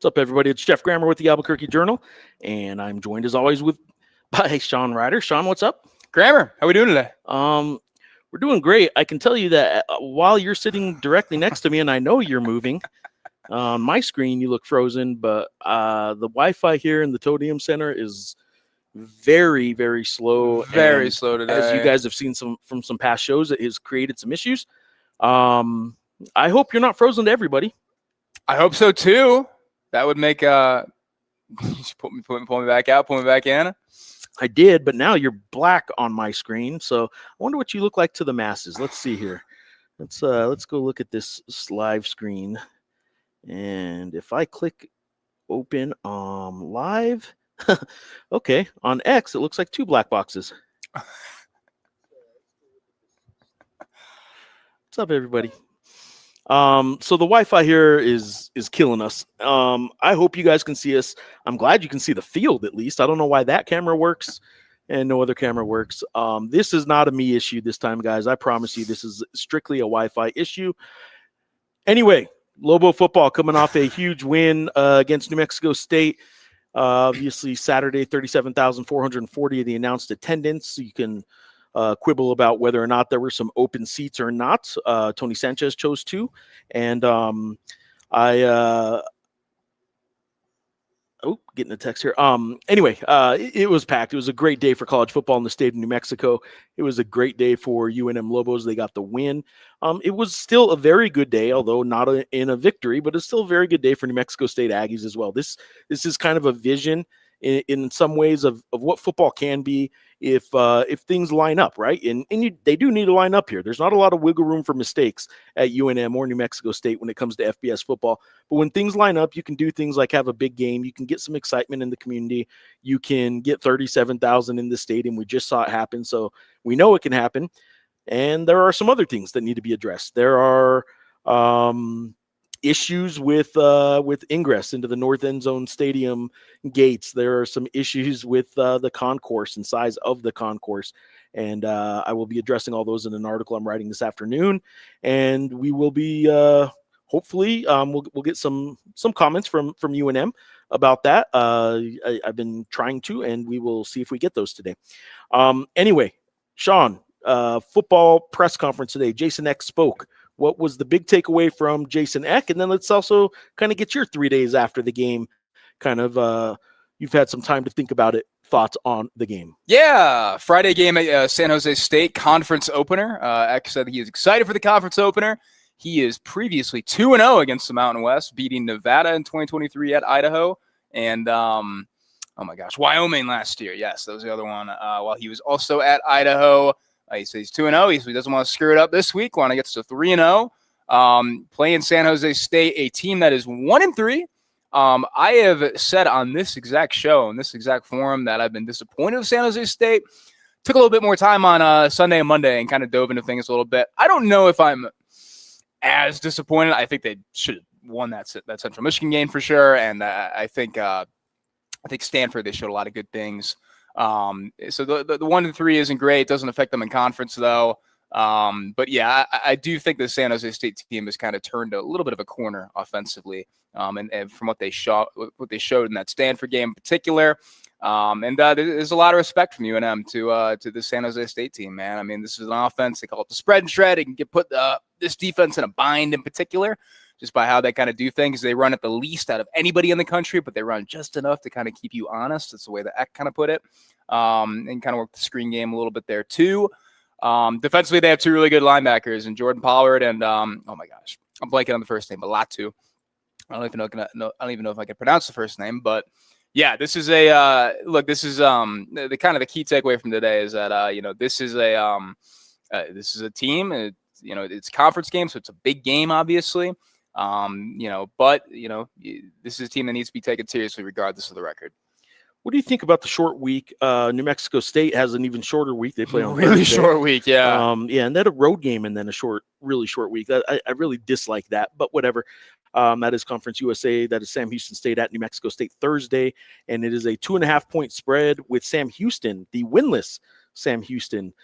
What's up, everybody? It's Geoff Grammer with the Albuquerque Journal, and I'm joined as always by Sean Reider. Sean, what's up? Grammer, how we doing today? We're doing great. I can tell you that while you're sitting directly next to me, and I know you're moving, on my screen you look frozen, but the Wi-Fi here in the Todium Center is very, very slow. Very slow today. As you guys have seen from some past shows, it has created some issues. I hope you're not frozen to everybody. I hope so too. That would make just pull me back out, pull me back in. I did, but now you're black on my screen. So I wonder what you look like to the masses. Let's see here. Let's go look at this live screen. And if I click open live, okay, on X it looks like two black boxes. What's up, everybody? So the Wi-Fi here is killing us. I hope you guys can see us. I'm glad you can see the field at least. I don't know why that camera works and no other camera works. This is not a me issue this time, guys. I promise you this is strictly a Wi-Fi issue. Anyway, Lobo football coming off a huge win against New Mexico State. Obviously Saturday, 37,440 of the announced attendance. So you can quibble about whether or not there were some open seats or not. Tony Sanchez chose to, and getting a text here. Anyway, it was packed. It was a great day for college football in the state of New Mexico. It was a great day for UNM Lobos. They got the win. It was still a very good day, although not in a victory, but it's still a very good day for New Mexico State Aggies as well. This is kind of a vision in some ways of what football can be if things line up, right? And they do need to line up here. There's not a lot of wiggle room for mistakes at UNM or New Mexico State when it comes to FBS football. But when things line up, you can do things like have a big game. You can get some excitement in the community. You can get 37,000 in the stadium. We just saw it happen, so we know it can happen. And there are some other things that need to be addressed. There are issues with ingress into the North End Zone Stadium gates. There are some issues with the concourse and size of the concourse, and I will be addressing all those in an article I'm writing this afternoon. And we will be hopefully we'll get some comments from UNM about that. I've been trying to, and we will see if we get those today. Anyway, Sean, football press conference today. Jason Eck spoke. What was the big takeaway from Jason Eck? And then let's also kind of get your 3 days after the game. Kind of, you've had some time to think about it. Thoughts on the game? Yeah, Friday game at San Jose State conference opener. Eck said he is excited for the conference opener. He is previously 2-0 against the Mountain West, beating Nevada in 2023 at Idaho, and oh my gosh, Wyoming last year. Yes, that was the other one. While he was also at Idaho. He says he's 2-0. He doesn't want to screw it up this week. Want to get to 3-0. Playing San Jose State, a team that is 1-3. I have said on this exact show, in this exact forum, that I've been disappointed with San Jose State. Took a little bit more time on Sunday and Monday and kind of dove into things a little bit. I don't know if I'm as disappointed. I think they should have won that Central Michigan game for sure. And I think Stanford, they showed a lot of good things. So the 1-3 isn't great. It doesn't affect them in conference though. But yeah, I do think the San Jose State team has kind of turned a little bit of a corner offensively. And from what they showed in that Stanford game in particular. And there's a lot of respect from UNM to the San Jose State team, man. I mean, this is an offense. They call it the spread and shred. It can put this defense in a bind in particular, just by how they kind of do things. They run at the least out of anybody in the country, but they run just enough to kind of keep you honest. That's the way that Eck kind of put it. And kind of work the screen game a little bit there too. Defensively, they have two really good linebackers, and Jordan Pollard and oh my gosh, I'm blanking on the first name, but Latu. I don't even know if I can pronounce the first name, but yeah, this is a look. This is the kind of the key takeaway from today is that this is a team. It's a conference game, so it's a big game, obviously. But this is a team that needs to be taken seriously regardless of the record. What do you think about the short week? New Mexico State has an even shorter week. They play on really Thursday. Short week, yeah. And then a road game and then a really short week. I really dislike that, but whatever. That is Conference USA. That is Sam Houston State at New Mexico State Thursday, and it is a 2.5-point spread with Sam Houston, the winless Sam Houston,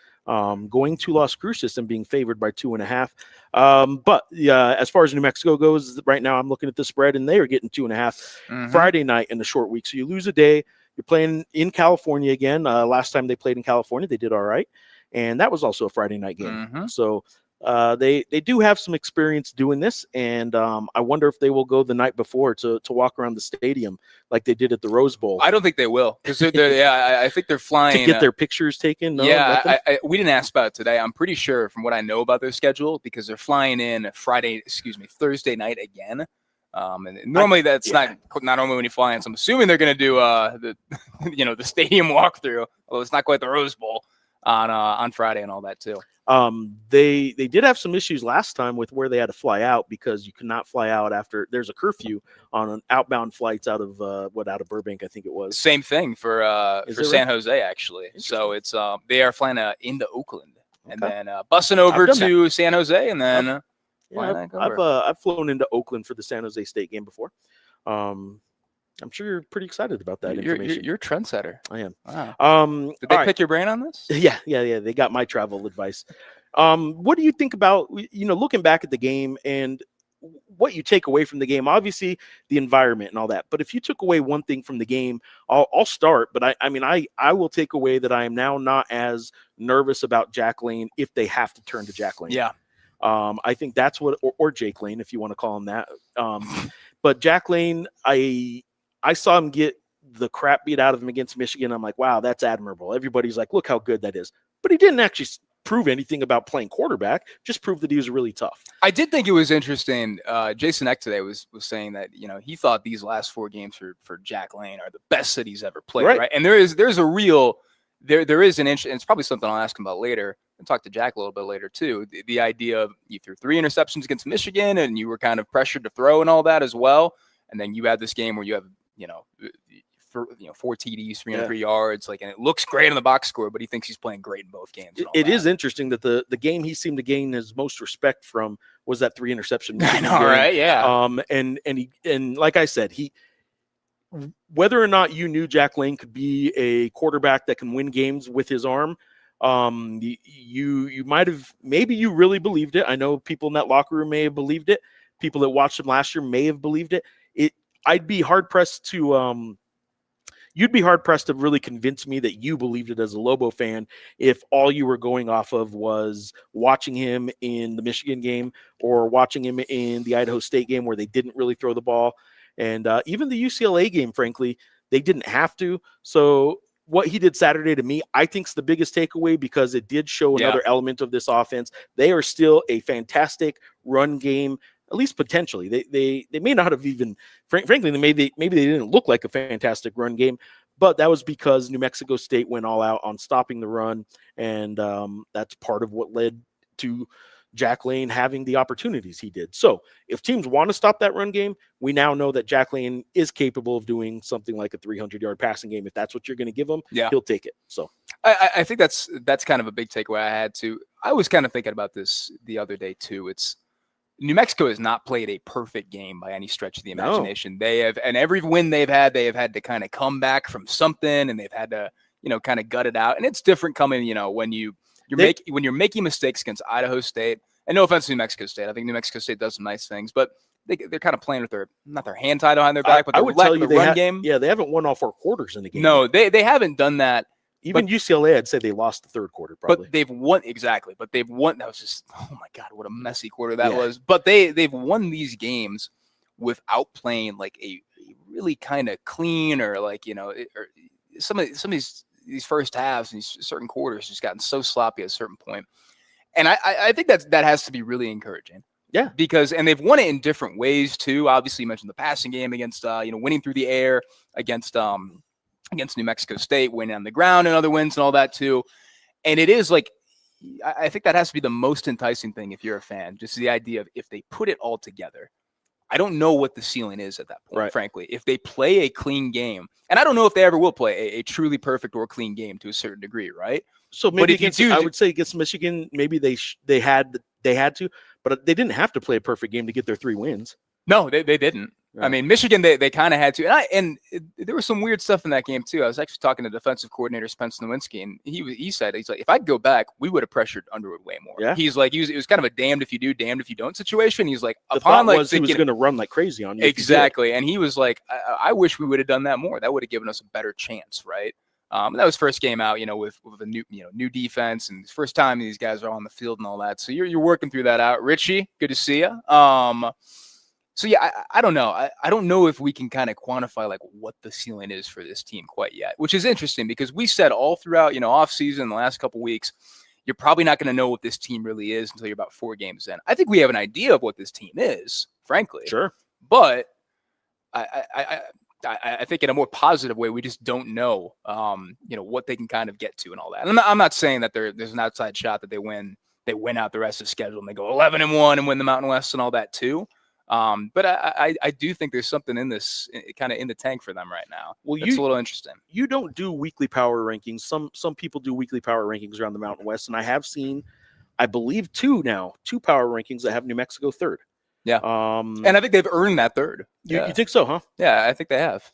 going to Las Cruces and being favored by 2.5. But as far as New Mexico goes, right now I'm looking at the spread, and they are getting 2.5 Friday night in the short week. So you lose a day. You're playing in California again. Last time they played in California, they did all right, and that was also a Friday night game. So they do have some experience doing this, and I wonder if they will go the night before to walk around the stadium like they did at the Rose Bowl. I don't think they will, because I think they're flying to get their pictures taken. No, we didn't ask about it today. I'm pretty sure from what I know about their schedule, because they're flying in Thursday night again. And normally that's not normally when you fly in. So I'm assuming they're going to do the stadium walkthrough, although it's not quite the Rose Bowl on Friday and all that too. They did have some issues last time with where they had to fly out, because you cannot fly out after there's a curfew on outbound flights out of Burbank, I think it was. Same thing for San Jose, actually. So it's they are flying into Oakland and then bussing over to San Jose, and then I've flown into Oakland for the San Jose State game before. I'm sure you're pretty excited about that information. You're a trendsetter. I am. Wow. Did they pick your brain on this? Yeah. They got my travel advice. What do you think about, looking back at the game and what you take away from the game? Obviously, the environment and all that. But if you took away one thing from the game, I'll start. But I will take away that I am now not as nervous about Jack Lane if they have to turn to Jack Lane. Yeah. I think that's what, or Jake Lane, if you want to call him that. But Jack Lane, I saw him get the crap beat out of him against Michigan. I'm like, wow, that's admirable. Everybody's like, look how good that is. But he didn't actually prove anything about playing quarterback, just proved that he was really tough. I did think it was interesting. Jason Eck today was saying that, he thought these last 4 games for Jack Lane are the best that he's ever played. Right. And there is an inch, and it's probably something I'll ask him about later, and talk to Jack a little bit later too. The idea of you threw 3 interceptions against Michigan, and you were kind of pressured to throw and all that as well. And then you had this game where you have, 4 TDs, 303 yards, and it looks great on the box score, but he thinks he's playing great in both games. It is interesting that the game he seemed to gain his most respect from was that 3 interception. I know, right? Yeah. And like I said, whether or not you knew Jack Lane could be a quarterback that can win games with his arm, you might have, maybe you really believed it. I know people in that locker room may have believed it. People that watched him last year may have believed it. You'd be hard pressed to really convince me that you believed it as a Lobo fan if all you were going off of was watching him in the Michigan game or watching him in the Idaho State game where they didn't really throw the ball. And even the UCLA game, frankly, they didn't have to. So what he did Saturday, to me, I think is the biggest takeaway, because it did show another element of this offense. They are still a fantastic run game. At least potentially. They may not have even, frankly, maybe they didn't look like a fantastic run game, but that was because New Mexico State went all out on stopping the run, and that's part of what led to Jack Lane having the opportunities he did. So if teams want to stop that run game, we now know that Jack Lane is capable of doing something like a 300-yard passing game. If that's what you're going to give him, he'll take it. So I think that's kind of a big takeaway I had too. I was kind of thinking about this the other day too. New Mexico has not played a perfect game by any stretch of the imagination. No. They have, and every win they have had to kind of come back from something, and they've had to, kind of gut it out. And it's different coming, when you're making mistakes against Idaho State. And no offense to New Mexico State, I think New Mexico State does some nice things, but they're kind of playing with not their hand tied behind their back, but their lack of the run game. Yeah, they haven't won all 4 quarters in the game. No, they haven't done that. Even UCLA, I'd say they lost the 3rd quarter, probably. But they've won, exactly. But they've won. That was just, oh my God, what a messy quarter that was. But they've won these games without playing like a really kind of clean or or some of these first halves and these certain quarters just gotten so sloppy at a certain point. And I think that has to be really encouraging. Yeah. And they've won it in different ways too. Obviously, you mentioned the passing game against, winning through the air against New Mexico State, winning on the ground and other wins and all that too. And it is I think that has to be the most enticing thing if you're a fan, just the idea of if they put it all together. I don't know what the ceiling is at that point, frankly. If they play a clean game, and I don't know if they ever will play a truly perfect or clean game to a certain degree, right? So maybe I would say against Michigan, maybe they had to, but they didn't have to play a perfect game to get their 3 wins. No, they didn't. I mean, Michigan, they kind of had to. There was some weird stuff in that game, too. I was actually talking to defensive coordinator Spence Nowinski, and he said, he's like, if I'd go back, we would have pressured Underwood way more. Yeah. He's like, it was kind of a damned if you do, damned if you don't situation. He's like, the thought was he was going to run like crazy on you. Exactly. And he was like, I wish we would have done that more. That would have given us a better chance, right? That was first game out, with a new defense, and first time these guys are on the field and all that. So you're working through that out. Richie, good to see you. So yeah, I don't know. I don't know if we can kind of quantify like what the ceiling is for this team quite yet, which is interesting because we said all throughout, off season, the last couple weeks, you're probably not going to know what this team really is until you're about 4 games in. I think we have an idea of what this team is, frankly. Sure. But I think in a more positive way, we just don't know, what they can kind of get to and all that. And I'm not saying that there's an outside shot that they win out the rest of the schedule and they go 11-1 and win the Mountain West and all that too. But I do think there's something in this kind of in the tank for them right now. Well, it's a little interesting. You don't do weekly power rankings. Some people do weekly power rankings around the Mountain West, and I have seen, I believe, 2 power rankings that have New Mexico 3rd. Yeah. And I think they've earned that 3rd. You think so, huh? Yeah, I think they have.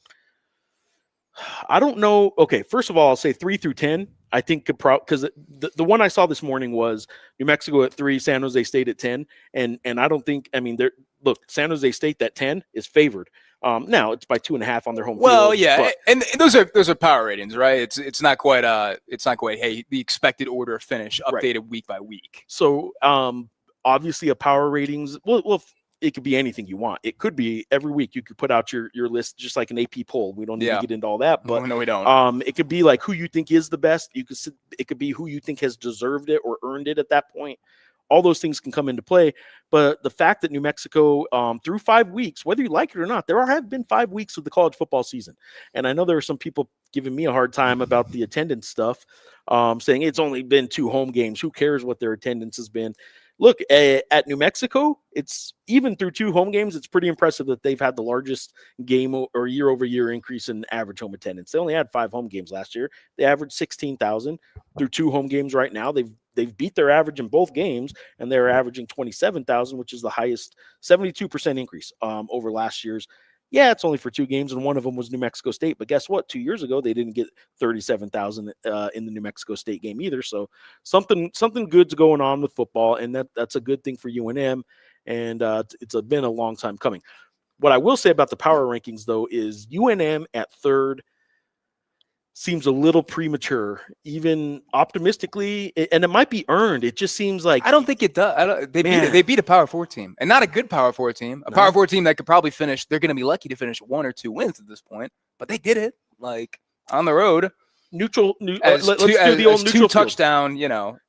I don't know. Okay, first of all, I'll say 3 through 10. I think because the one I saw this morning was New Mexico at 3, San Jose State at 10, and I don't think. I mean, look, San Jose State that 10 is favored. Now it's by 2.5 on their home field. Well, yeah, and those are power ratings, right? It's not quite hey, the expected order of finish updated week by week. So obviously a power ratings. Well, it could be anything you want. It could be every week you could put out your list just like an AP poll. We don't need to get into all that, but no, we don't. It could be like who you think is the best. It could be who you think has deserved it or earned it at that point. All those things can come into play. But the fact that New Mexico, through 5 weeks, whether you like it or not, there have been 5 weeks of the college football season. And I know there are some people giving me a hard time about the attendance stuff, saying it's only been 2 home games. Who cares what their attendance has been? Look, at New Mexico, it's even through 2 home games, it's pretty impressive that they've had the largest game or year-over-year increase in average home attendance. They only had 5 home games last year. They averaged 16,000 through 2 home games right now. They've beat their average in both games, and they're averaging 27,000, which is the highest 72% increase over last year's. Yeah, it's only for 2 games, and one of them was New Mexico State. But guess what? 2 years ago, they didn't get 37,000 in the New Mexico State game either. So something good's going on with football, and that's a good thing for UNM. And it's been a long time coming. What I will say about the power rankings, though, is UNM at 3rd seems a little premature, even optimistically, and it might be earned. It just seems like I don't think it does. They beat a Power 4 team, and not a good Power 4 team. Power 4 team that could probably finish. They're going to be lucky to finish 1 or 2 wins at this point, but they did it like on the road. Let's do the old neutral 2 touchdown.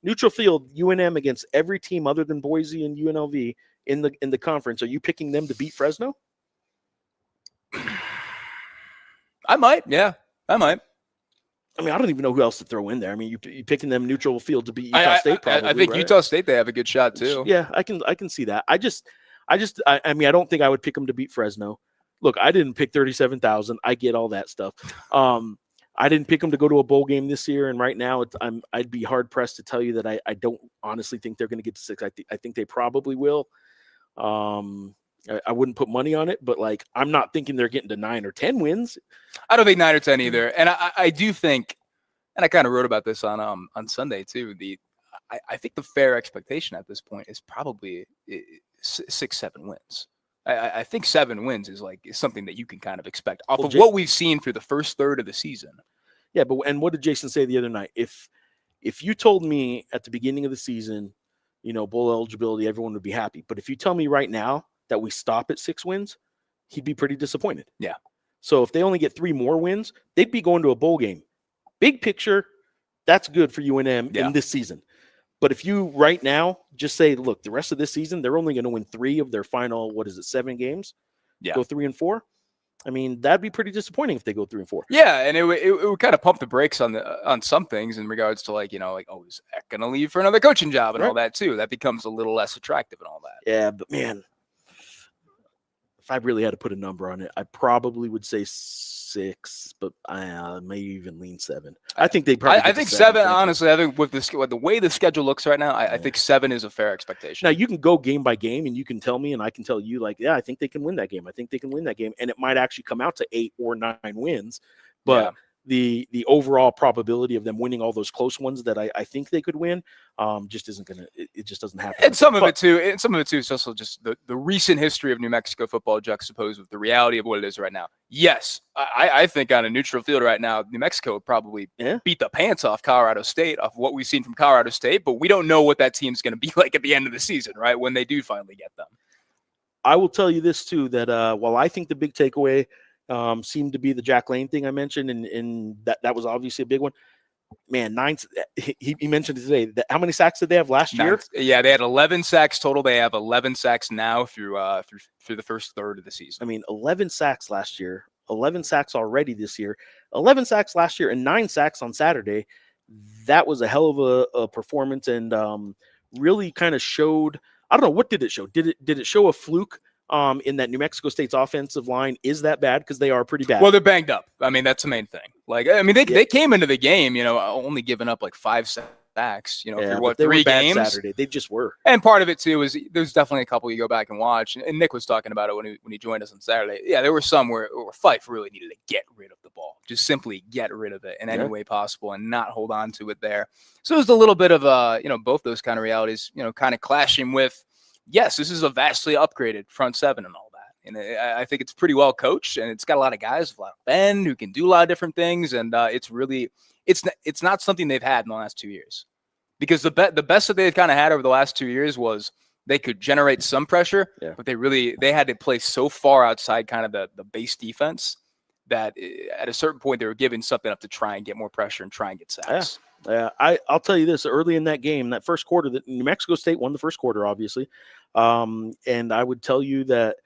Neutral field. UNM against every team other than Boise and UNLV in the conference. Are you picking them to beat Fresno? I might. Yeah, I might. I mean, I don't even know who else to throw in there. I mean, you picking them neutral field to beat Utah State. Probably, I think right? Utah State, they have a good shot too. Yeah, I can see that. I mean, I don't think I would pick them to beat Fresno. Look, I didn't pick 37,000. I get all that stuff. I didn't pick them to go to a bowl game this year, and right now, I'd be hard pressed to tell you that I don't honestly think they're going to get to 6. I think they probably will. I wouldn't put money on it, but like I'm not thinking they're getting to 9 or 10 wins. I don't think 9 or 10 either, and I do think, and I kind of wrote about this on Sunday too. I think the fair expectation at this point is probably 6-7 wins. I think 7 wins is something that you can kind of expect off of what we've seen through the first third of the season. Yeah, and what did Jason say the other night? If you told me at the beginning of the season, bowl eligibility, everyone would be happy. But if you tell me right now that we stop at 6 wins, he'd be pretty disappointed. Yeah. So if they only get 3 more wins, they'd be going to a bowl game. Big picture, that's good for UNM in this season. But if you right now just say, look, the rest of this season, they're only going to win 3 of their final, 7 games? Yeah. Go 3-4? I mean, that'd be pretty disappointing if they go 3-4. Yeah, and it would kind of pump the brakes on some things in regards to is Eck going to leave for another coaching job and all that too? That becomes a little less attractive and all that. Yeah, but man, if I really had to put a number on it, I probably would say 6, but I may even lean 7. I think they probably. I think 7. Honestly, I think with the way the schedule looks right now, I think 7 is a fair expectation. Now you can go game by game, and you can tell me, and I can tell you, like, yeah, I think they can win that game. I think they can win that game, and it might actually come out to 8 or 9 wins, but. The overall probability of them winning all those close ones that I think they could win just isn't gonna. It just doesn't happen. And some of it too is also just the recent history of New Mexico football juxtaposed with the reality of what it is right now. Yes, I think on a neutral field right now, New Mexico would probably beat the pants off Colorado State, off what we've seen from Colorado State, but we don't know what that team's going to be like at the end of the season, right? When they do finally get them. I will tell you this too, that while I think the big takeaway seemed to be the Jack Lane thing I mentioned, and that was obviously a big one. Man, 9. He mentioned it today. How many sacks did they have last year? Yeah, they had 11 sacks total. They have 11 sacks now through the first third of the season. I mean, 11 sacks last year, 11 sacks already this year, 11 sacks last year, and 9 sacks on Saturday. That was a hell of a performance, and really kind of showed. I don't know, what did it show? Did it show a fluke? In that New Mexico State's offensive line is that bad, because they are pretty bad. Well, they're banged up. I mean, that's the main thing. Like, I mean, they came into the game, only giving up like 5 sacks, for 3 games. Saturday, they just were. And part of it too is there's definitely a couple you go back and watch. And Nick was talking about it when he joined us on Saturday. Yeah, there were some where Fife really needed to get rid of the ball, just simply get rid of it in any way possible and not hold on to it there. So it was a little bit of both those kind of realities, kind of clashing with. Yes, this is a vastly upgraded front seven and all that. And I think it's pretty well coached, and it's got a lot of guys with a lot of bend who can do a lot of different things. And it's not something they've had in the last 2 years, because the best that they've kind of had over the last 2 years was they could generate some pressure, but they had to play so far outside kind of the base defense that at a certain point they were giving something up to try and get more pressure and try and get sacks. I'll tell you this, early in that game, that first quarter, that New Mexico State won the first quarter, obviously. And I would tell you that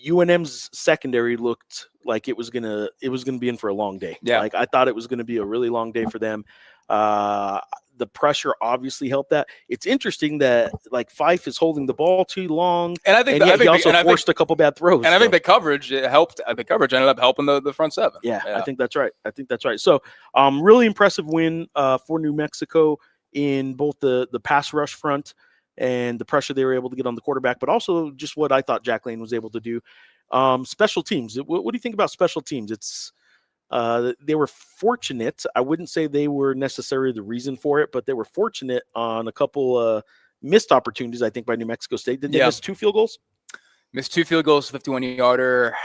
UNM's secondary looked like it was gonna be in for a long day. Yeah. Like, I thought it was gonna be a really long day for them. The pressure obviously helped that. It's interesting that, like, Fife is holding the ball too long, and I think he also forced a couple bad throws. And I think the coverage helped. The coverage ended up helping the front seven. Yeah, I think that's right. So, really impressive win for New Mexico in both the pass rush front and the pressure they were able to get on the quarterback, but also just what I thought Jack Lane was able to do. Special teams. What do you think about special teams? It's they were fortunate. I wouldn't say they were necessarily the reason for it, but they were fortunate on a couple missed opportunities, I think, by New Mexico State. Did they miss 2 field goals? Missed 2 field goals, 51-yarder.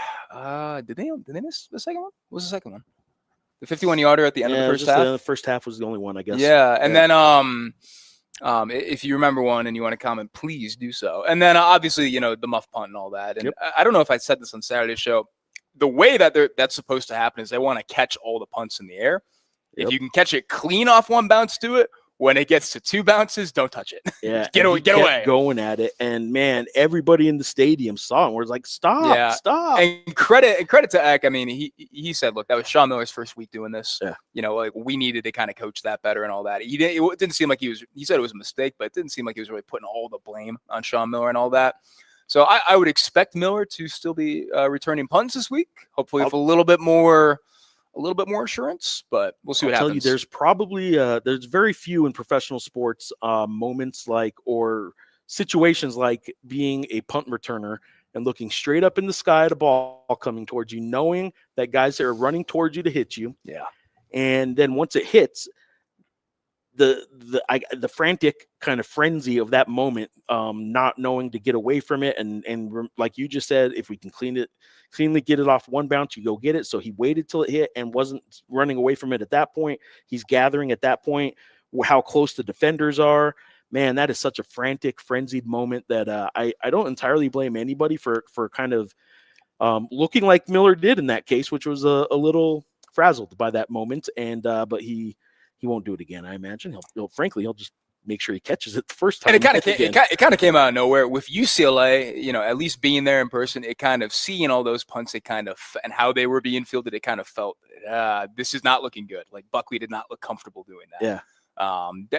Did they miss the second one? What was the second one? The 51-yarder at the end of the first half? The first half was the only one, I guess. Yeah, and then if you remember one and you want to comment, please do so. And then obviously, the muff punt and all that. And I don't know if I said this on Saturday's show. The way that that's supposed to happen is they want to catch all the punts in the air. If you can catch it clean off one bounce, do it. When it gets to 2 bounces, don't touch it. Yeah, get away. Going at it, and man, everybody in the stadium saw it. We're like, stop. And credit to Eck. I mean, he said, look, that was Sean Miller's first week doing this. Yeah. Like, we needed to kind of coach that better and all that. It didn't seem like he said it was a mistake, but it didn't seem like he was really putting all the blame on Sean Miller and all that. So I would expect Miller to still be returning punts this week, hopefully with a little bit more assurance, but we'll see what happens. I'll tell you, there's probably there's very few in professional sports moments like, or situations like, being a punt returner and looking straight up in the sky at a ball coming towards you, knowing that guys are running towards you to hit you. Yeah. And then once it hits, the frantic kind of frenzy of that moment, not knowing to get away from it, and like you just said, if we can cleanly get it off one bounce, you go get it. So he waited till it hit and wasn't running away from it at that point. He's gathering at that point how close the defenders are. Man, that is such a frantic, frenzied moment that I don't entirely blame anybody for kind of looking like Miller did in that case, which was a little frazzled by that moment. And but he won't do it again, I imagine. He'll just make sure he catches it the first time. And it kind of came out of nowhere with UCLA, at least being there in person. It kind of seeing all those punts, and how they were being fielded. It kind of felt this is not looking good. Like, Buckley did not look comfortable doing that. Yeah.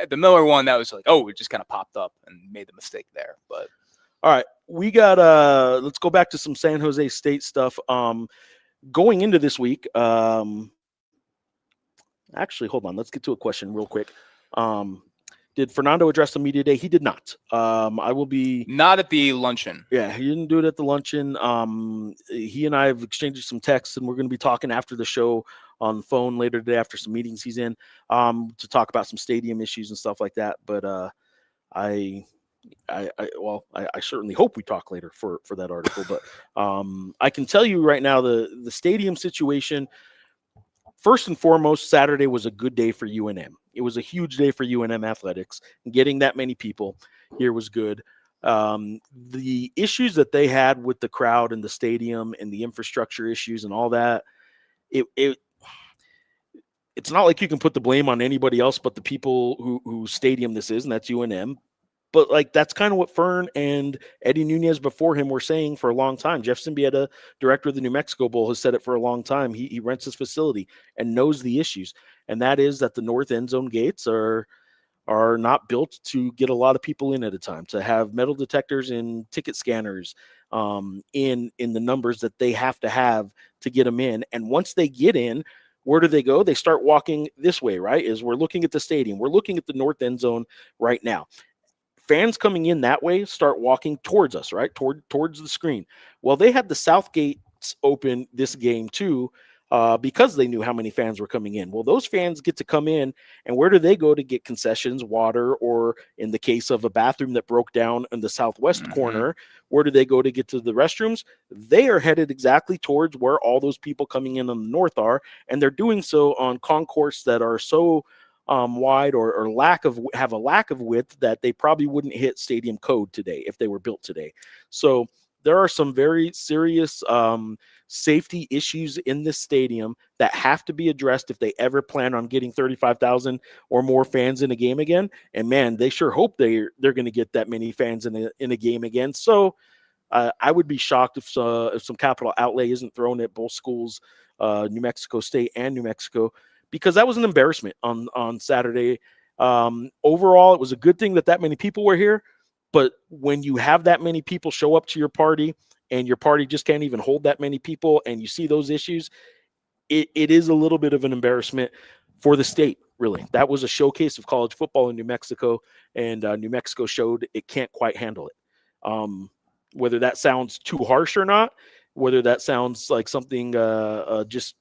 The Miller one, that was like, it just kind of popped up and made the mistake there. But All right, we got let's go back to some San Jose State stuff. Going into this week, actually, hold on, let's get to a question real quick. Did Fernando address the media day? He did not. I will be not at the luncheon. Yeah, he didn't do it at the luncheon. He and I have exchanged some texts, and we're going to be talking after the show on the phone later today after some meetings he's in to talk about some stadium issues and stuff like that. But I certainly hope we talk later for that article. But I can tell you right now the stadium situation. First and foremost, Saturday was a good day for UNM. It was a huge day for UNM athletics. Getting that many people here was good. The issues that they had with the crowd and the stadium and the infrastructure issues and all that, it's not like you can put the blame on anybody else but the people whose stadium this is, and that's UNM. But like that's kind of what Fern and Eddie Nunez before him were saying for a long time. Geoff Symbieta, director of the New Mexico Bowl, has said it for a long time. He rents his facility and knows the issues, and that is that the north end zone gates are not built to get a lot of people in at a time, to have metal detectors and ticket scanners in the numbers that they have to get them in. And once they get in, where do they go? They start walking this way, right? As we're looking at the stadium, we're looking at the north end zone right now. Fans coming in that way start walking towards us, right? Towards the screen. Well, they had the south gates open this game too, because they knew how many fans were coming in. Well, those fans get to come in, and where do they go to get concessions, water, or in the case of a bathroom that broke down in the southwest corner, where do they go to get to the restrooms? They are headed exactly towards where all those people coming in on the north are, and they're doing so on concourse that are so wide or have a lack of width that they probably wouldn't hit stadium code today if they were built today. So there are some very serious safety issues in this stadium that have to be addressed if they ever plan on getting 35,000 or more fans in a game again. And man, they sure hope they're going to get that many fans in a game again. So I would be shocked if some capital outlay isn't thrown at both schools, New Mexico State and New Mexico, because that was an embarrassment on Saturday. Overall, it was a good thing that many people were here. But when you have that many people show up to your party and your party just can't even hold that many people, and you see those issues, it is a little bit of an embarrassment for the state, really. That was a showcase of college football in New Mexico, and New Mexico showed it can't quite handle it. Whether that sounds too harsh or not, whether that sounds like something just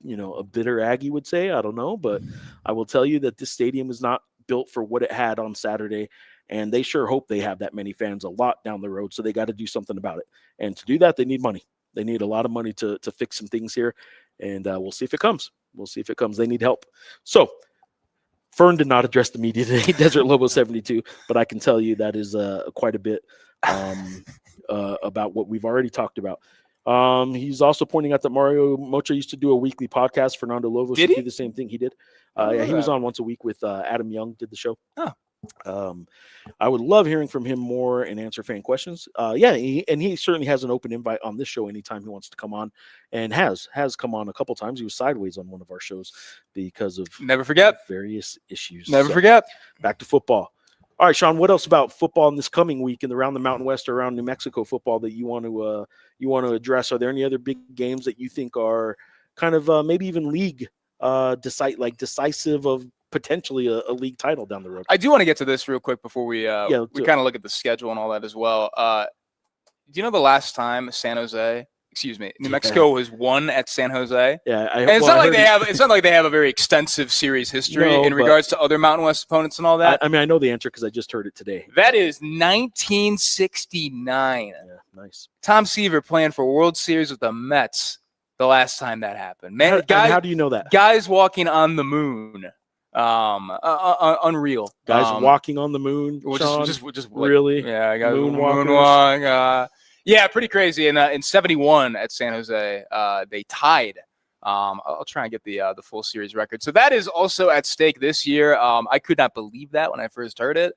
a bitter Aggie would say, I don't know, but I will tell you that this stadium is not built for what it had on Saturday, and they sure hope they have that many fans a lot down the road, so they got to do something about it. And to do that, they need money. They need a lot of money to fix some things here, and we'll see if it comes. They need help. So Fern did not address the media today, Desert Lobo 72, but I can tell you that is quite a bit about what we've already talked about. He's also pointing out that Mario Mocha used to do a weekly podcast. Fernando Lobo should do the same thing he did. He was on once a week with Adam Young, did the show. I would love hearing from him more and answer fan questions. He certainly has an open invite on this show anytime he wants to come on, and has come on a couple times. He was sideways on one of our shows because of various issues. Never forget. Back to football. All right, Sean, what else about football in this coming week and around the Mountain West or around New Mexico football that you want to address? Are there any other big games that you think are kind of maybe even league decisive of potentially a league title down the road? I do want to get to this real quick before we kind of look at the schedule and all that as well. Do you know the last time New Mexico was won at San Jose? Yeah, it's not like they have a very extensive series history in regards to other Mountain West opponents and all that. I know the answer because I just heard it today. That is 1969. Yeah, nice. Tom Seaver playing for World Series with the Mets the last time that happened. Man, how do you know that? Guys walking on the moon. Unreal. Guys walking on the moon. Just really? Yeah, guys moonwalkers. Yeah, pretty crazy. And in 71 at San Jose, they tied. I'll try and get the full series record. So that is also at stake this year. I could not believe that when I first heard it.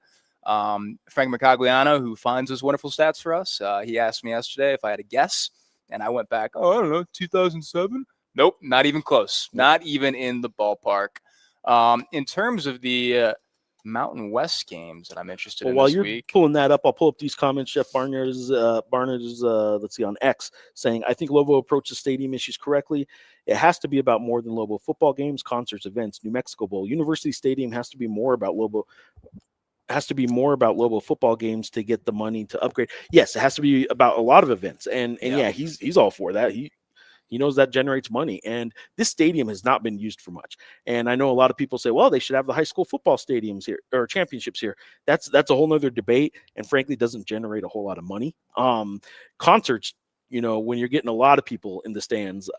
Frank Mercogliano, who finds those wonderful stats for us, he asked me yesterday if I had a guess, and I went back, I don't know, 2007? Nope, not even close. Not even in the ballpark. In terms of the Mountain West games that I'm interested Well, in while this you're week. pulling that up, I'll pull up these comments. Jeff Barnard's, let's see, on X, saying, I think Lobo approaches stadium issues correctly. It has to be about more than Lobo football games, concerts, events, New Mexico Bowl. University Stadium has to be more about Lobo football games to get the money to upgrade. Yes, it has to be about a lot of events. And yeah, he's all for that. He knows that generates money, and this stadium has not been used for much. And I know a lot of people say, well, they should have the high school football stadiums here or championships here. That's a whole nother debate, and frankly doesn't generate a whole lot of money. Concerts, when you're getting a lot of people in the stands,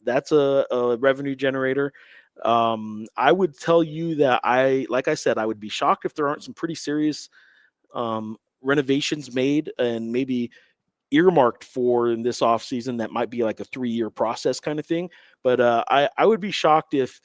that's a revenue generator. I would tell you that like I said, I would be shocked if there aren't some pretty serious renovations made and maybe earmarked for in this off season. That might be like a 3-year process kind of thing. But I would be shocked if,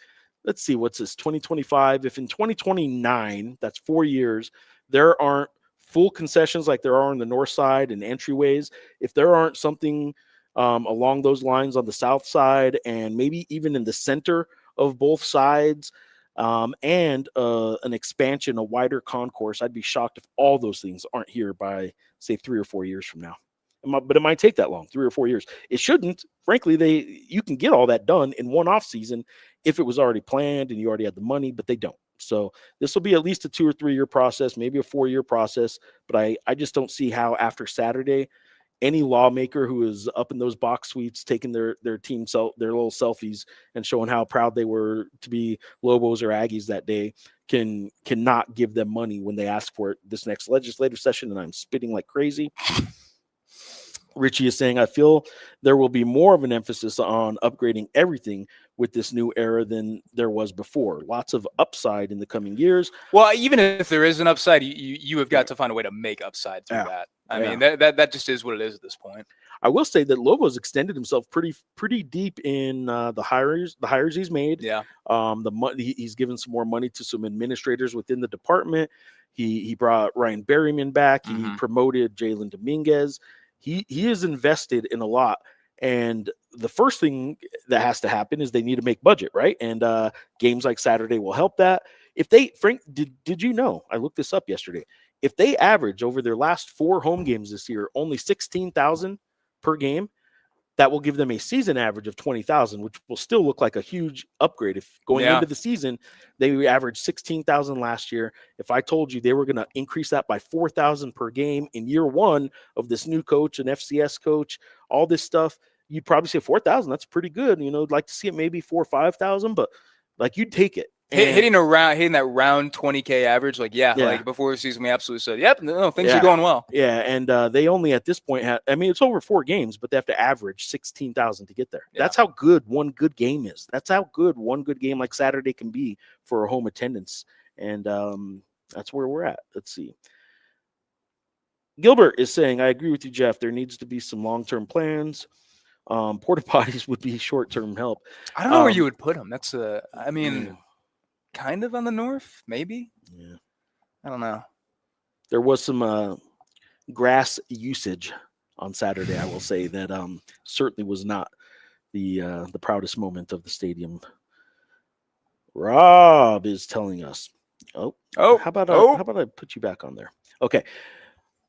let's see, what's this, 2025, if in 2029, that's 4 years, there aren't full concessions like there are on the north side and entryways. If there aren't something along those lines on the south side and maybe even in the center of both sides, and an expansion, a wider concourse, I'd be shocked if all those things aren't here by, say, 3 or 4 years from now. But it might take that long, 3 or 4 years. It shouldn't. Frankly, you can get all that done in one off season if it was already planned and you already had the money, but they don't. So this will be at least a 2 or 3 year process, maybe a 4-year process. But I just don't see how after Saturday, any lawmaker who is up in those box suites taking their little selfies and showing how proud they were to be Lobos or Aggies that day cannot give them money when they ask for it this next legislative session. And I'm spitting like crazy. Richie is saying, I feel there will be more of an emphasis on upgrading everything with this new era than there was before. Lots of upside in the coming years. Well, even if there is an upside, you have got to find a way to make upside through that. I mean, that just is what it is at this point. I will say that Lobo's extended himself pretty deep in the hires he's made. Yeah. He's given some more money to some administrators within the department. He brought Ryan Berryman back. He promoted Jalen Dominguez. He is invested in a lot. And the first thing that has to happen is they need to make budget, right? And games like Saturday will help that. If they, Frank, did you know, I looked this up yesterday, if they average over their last 4 home games this year only 16,000 per game, that will give them a season average of 20,000, which will still look like a huge upgrade. If going into the season, they averaged 16,000 last year. If I told you they were going to increase that by 4,000 per game in year 1 of this new coach, an FCS coach, all this stuff, you'd probably say 4,000. That's pretty good. I'd like to see it maybe 4,000 or 5,000, but like you'd take it. Hitting that round 20K average, like before the season, we absolutely said, yep, no, things are going well. Yeah, and they only at this point it's over 4 games, but they have to average 16,000 to get there. Yeah. That's how good one good game is. That's how good one good game like Saturday can be for a home attendance, and that's where we're at. Let's see. Gilbert is saying, I agree with you, Jeff. There needs to be some long-term plans. Porta potties would be short-term help. I don't know where you would put them. That's kind of on the north, maybe. Yeah, I don't know. There was some grass usage on Saturday. I will say that certainly was not the proudest moment of the stadium. Rob is telling us. How about I put you back on there? Okay.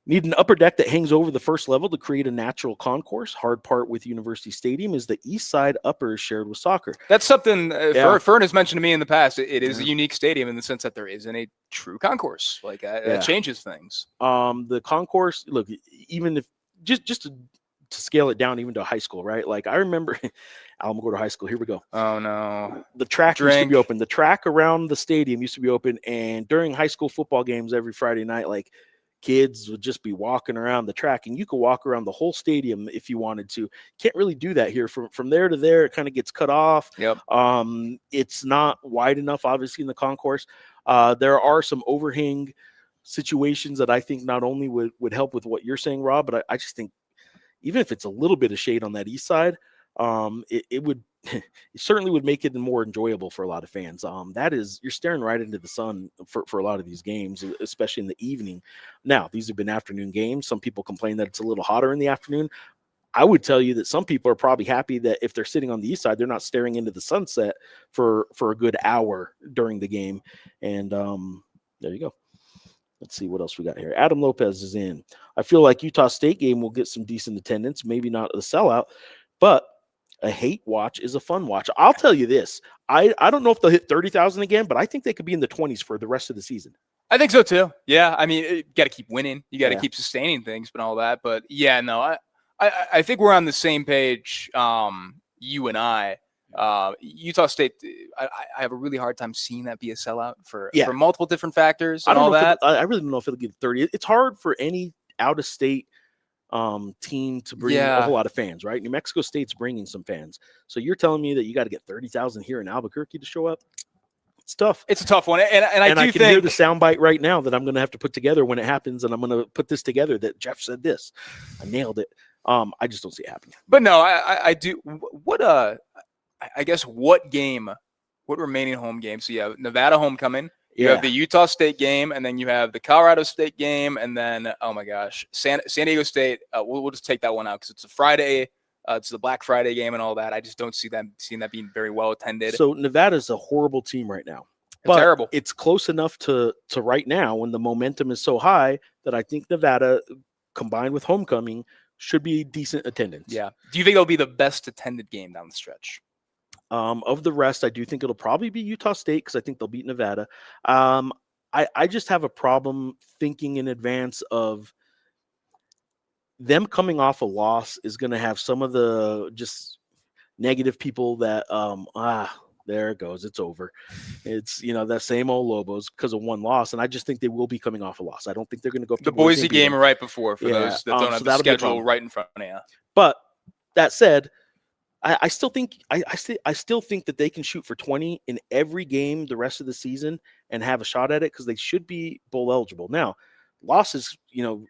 Need an upper deck that hangs over the first level to create a natural concourse. Hard part with University Stadium is the east side upper is shared with soccer. That's something Fern has mentioned to me in the past. It is a unique stadium in the sense that there isn't a true concourse. That changes things. The concourse, look, even if just to scale it down even to high school, right? Like I remember Alamogordo High School. Here we go. Oh no. The track used to be open. The track around the stadium used to be open, and during high school football games every Friday night, kids would just be walking around the track, and you could walk around the whole stadium if you wanted to. Can't really do that here. From there to there, it kind of gets cut off. Yep. It's not wide enough, obviously, in the concourse. There are some overhang situations that I think not only would help with what you're saying, Rob, but I just think even if it's a little bit of shade on that east side, it would it certainly would make it more enjoyable for a lot of fans. You're staring right into the sun for a lot of these games, especially in the evening. Now, these have been afternoon games. Some people complain that it's a little hotter in the afternoon. I would tell you that some people are probably happy that if they're sitting on the east side, they're not staring into the sunset for a good hour during the game. And There you go. Let's see what else we got here. Adam Lopez is in. I feel like Utah State game will get some decent attendance. Maybe not a sellout, but a hate watch is a fun watch. I'll tell you this. I don't know if they'll hit 30,000 again, but I think they could be in the 20s for the rest of the season. I think so too. Yeah. I mean, you got to keep winning. You got to keep sustaining things and all that. But yeah, no, I think we're on the same page. You and I. Utah State, I have a really hard time seeing that be a sellout for multiple different factors and all that. I really don't know if it'll get 30. It's hard for any out-of-state team to bring a whole lot of fans, right? New Mexico State's bringing some fans. So you're telling me that you got to get 30,000 here in Albuquerque to show up? It's tough. It's a tough one. And I can hear the soundbite right now that I'm going to have to put together when it happens, and I'm going to put this together that Geoff said this. I nailed it. I just don't see it happening. But no, I do. I guess what remaining home games? So you have Nevada homecoming, you have the Utah State game, and then you have the Colorado State game, and then, oh my gosh, San Diego State. We'll just take that one out because it's a Friday. It's the Black Friday game and all that. I just don't see seeing that being very well attended. So Nevada's a horrible team right now. But terrible. It's close enough to right now when the momentum is so high that I think Nevada, combined with homecoming, should be decent attendance. Yeah. Do you think it'll be the best attended game down the stretch? Of the rest, I do think it'll probably be Utah State because I think they'll beat Nevada. I just have a problem thinking in advance of them coming off a loss is going to have some of the just negative people that, there it goes. It's over. It's, that same old Lobos because of one loss. And I just think they will be coming off a loss. I don't think they're going to go up to the Boise game right before for those that don't have the schedule right in front of you. But that said, I still think that they can shoot for 20 in every game the rest of the season and have a shot at it because they should be bowl eligible. Now, losses,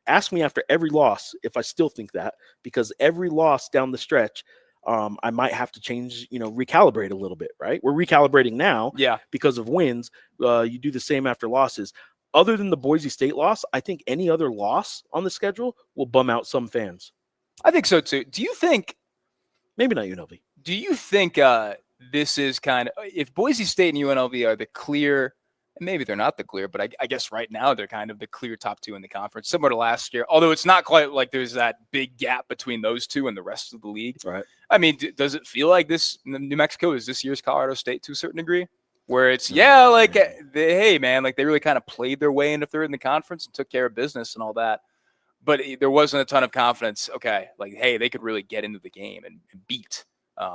ask me after every loss if I still think that, because every loss down the stretch, I might have to change, recalibrate a little bit, right? We're recalibrating now because of wins. You do the same after losses. Other than the Boise State loss, I think any other loss on the schedule will bum out some fans. I think so too. Do you think maybe not UNLV? Do you think this is kind of, if Boise State and UNLV are the clear, and maybe they're not the clear, but I guess right now they're kind of the clear top two in the conference, similar to last year, although it's not quite like there's that big gap between those two and the rest of the league. Right. I mean, does it feel like New Mexico is this year's Colorado State to a certain degree? Where it's, hey, man, like they really kind of played their way into third in the conference and took care of business and all that. But there wasn't a ton of confidence. Okay, like, hey, they could really get into the game and beat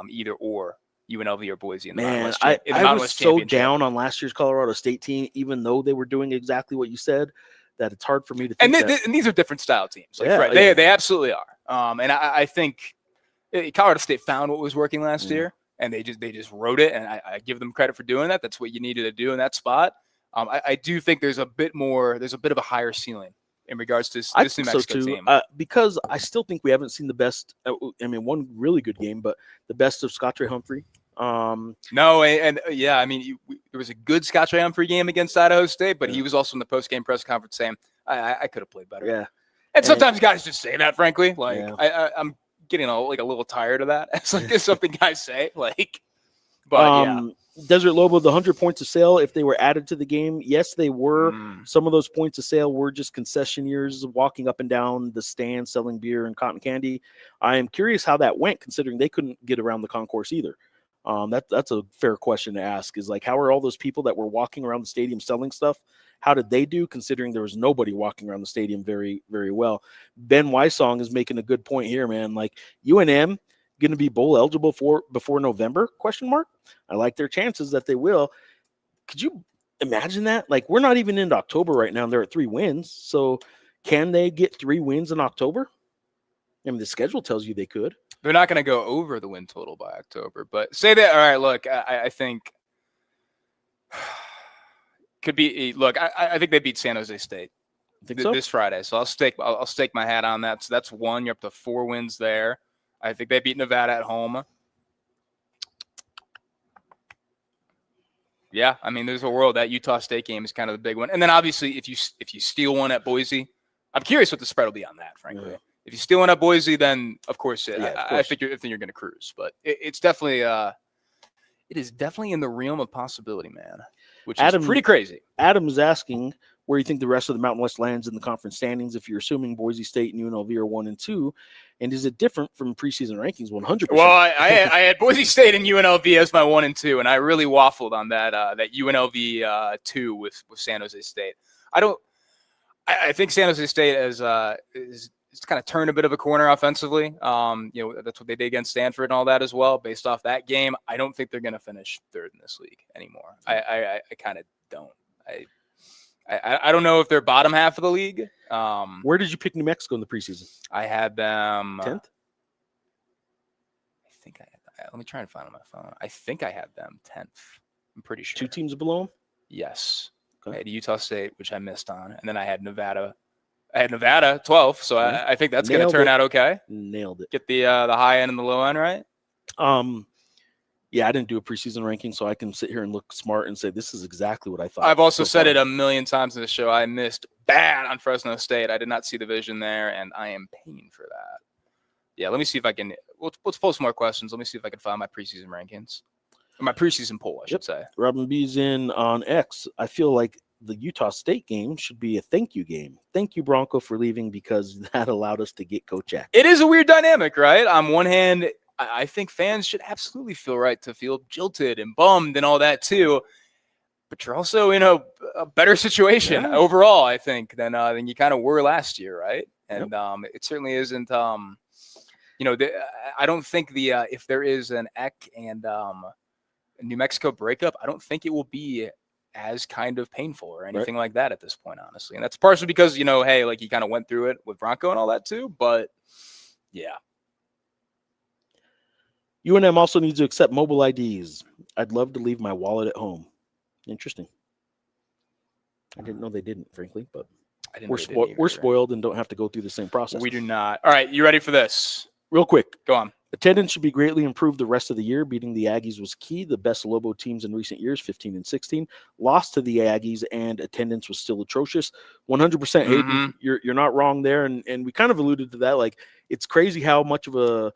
either or UNLV or Boise in the Mountain West. I was so down on last year's Colorado State team, even though they were doing exactly what you said, that it's hard for me to think and these are different style teams. Like, they absolutely are. And I think Colorado State found what was working last year, and they just wrote it, and I give them credit for doing that. That's what you needed to do in that spot. I do think there's a bit of a higher ceiling in regards to this New Mexico team. Because I still think we haven't seen the best. One really good game, but the best of Scott Ray Humphrey. There was a good Scott Ray Humphrey game against Idaho State, but he was also in the post-game press conference saying, I could have played better. Yeah. And sometimes guys just say that, frankly. Like, I'm getting a little tired of that. It's like it's something guys say. Like, but Desert Lobo, the 100 points of sale, if they were added to the game, yes, they were. Some of those points of sale were just concessionaires walking up and down the stand selling beer and cotton candy. I am curious how that went, considering they couldn't get around the concourse either. That's a fair question to ask, is like, how are all those people that were walking around the stadium selling stuff, how did they do, considering there was nobody walking around the stadium very, very well? Ben Wysong is making a good point here, man. Like, UNM going to be bowl eligible before November? ? I like their chances that they will. Could you imagine that? Like, we're not even into October right now. They're at 3 wins. So can they get 3 wins in October? I mean, the schedule tells you they could. They're not going to go over the win total by October, but say that. All right, look, I think could be. Look, I think they beat San Jose State this Friday, so I'll stake my hat on that. So that's 1. You're up to 4 wins there. I think they beat Nevada at home. Yeah, I mean, there's a world that Utah State game is kind of the big one, and then obviously if you steal one at Boise, I'm curious what the spread will be on that. Frankly, if you steal one at Boise, then of course, I think you're going to cruise. But it's definitely It is definitely in the realm of possibility, man, which Adam, is pretty crazy. Adam is asking where you think the rest of the Mountain West lands in the conference standings if you're assuming Boise State and UNLV are 1 and 2, and is it different from preseason rankings? 100%. Well, I had Boise State and UNLV as my 1 and 2, and I really waffled on that UNLV 2 with San Jose State. I think San Jose State is kind of turned a bit of a corner offensively. That's what they did against Stanford and all that as well. Based off that game, I don't think they're going to finish third in this league anymore. I kind of don't. I don't know if they're bottom half of the league. Where did you pick New Mexico in the preseason? I had them 10th. I think let me try and find on my phone. I think I had them 10th. I'm pretty sure. 2 teams below them? Yes. Okay. I had Utah State, which I missed on, and then I had Nevada. I had Nevada 12th, so yeah. I think that's going to turn out okay. Nailed it. Get the high end and the low end right. Yeah, I didn't do a preseason ranking, so I can sit here and look smart and say this is exactly what I thought. I've also said it a million times in the show. I missed bad on Fresno State. I did not see the vision there, and I am paying for that. Yeah, let me see if I can. Let's post more questions. Let me see if I can find my preseason rankings. Or my preseason poll, I should say. Robin B's in on X. I feel like the Utah State game should be a thank you game. Thank you, Bronco, for leaving because that allowed us to get Coach X. It is a weird dynamic, right? On one hand, I think fans should absolutely feel right to feel jilted and bummed and all that too. But you're also in a better situation overall, I think, than you kind of were last year, right? And it certainly isn't. I don't think if there is an Eck and New Mexico breakup, I don't think it will be as kind of painful or anything like that at this point, honestly. And that's partially because hey, like you kind of went through it with Bronco and all that too. But yeah. UNM also needs to accept mobile IDs. I'd love to leave my wallet at home. Interesting. I didn't know they didn't, frankly, but we're spoiled and don't have to go through the same process. We do not. All right, you ready for this? Real quick. Go on. Attendance should be greatly improved the rest of the year. Beating the Aggies was key. The best Lobo teams in recent years, 15 and 16, lost to the Aggies, and attendance was still atrocious. 100% Hayden, you're not wrong there, and we kind of alluded to that. Like, it's crazy how much of a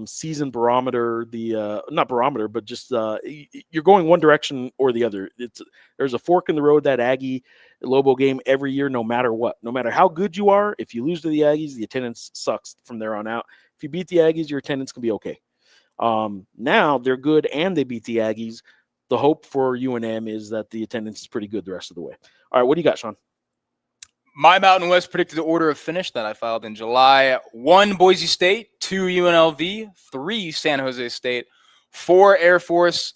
season barometer not barometer, but just you're going one direction or the other. There's a fork in the road, that Aggie Lobo game every year, no matter what, no matter how good you are. If you lose to the Aggies, the attendance sucks from there on out. If you beat the Aggies, your attendance can be okay. Now they're good and they beat the Aggies. The hope for UNM is that the attendance is pretty good the rest of the way. All right, what do you got, Sean? My Mountain West predicted order of finish that I filed in July: 1 Boise State, 2 UNLV, 3 San Jose State, 4 Air Force,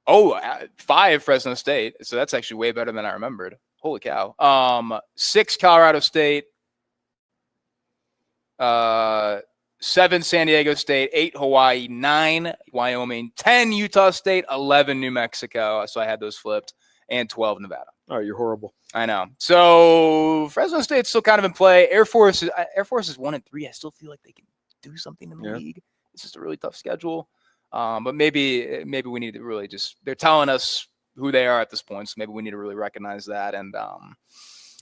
5 Fresno State. So that's actually way better than I remembered. Holy cow. 6 Colorado State, 7 San Diego State, 8 Hawaii, 9 Wyoming, 10 Utah State, 11 New Mexico. So I had those flipped, and 12 Nevada. All right, you're horrible. I know. So Fresno State's still kind of in play. Air Force is 1 and 3. I still feel like they can do something in the league. It's just a really tough schedule. But maybe we need to really they're telling us who they are at this point. So maybe we need to really recognize that. And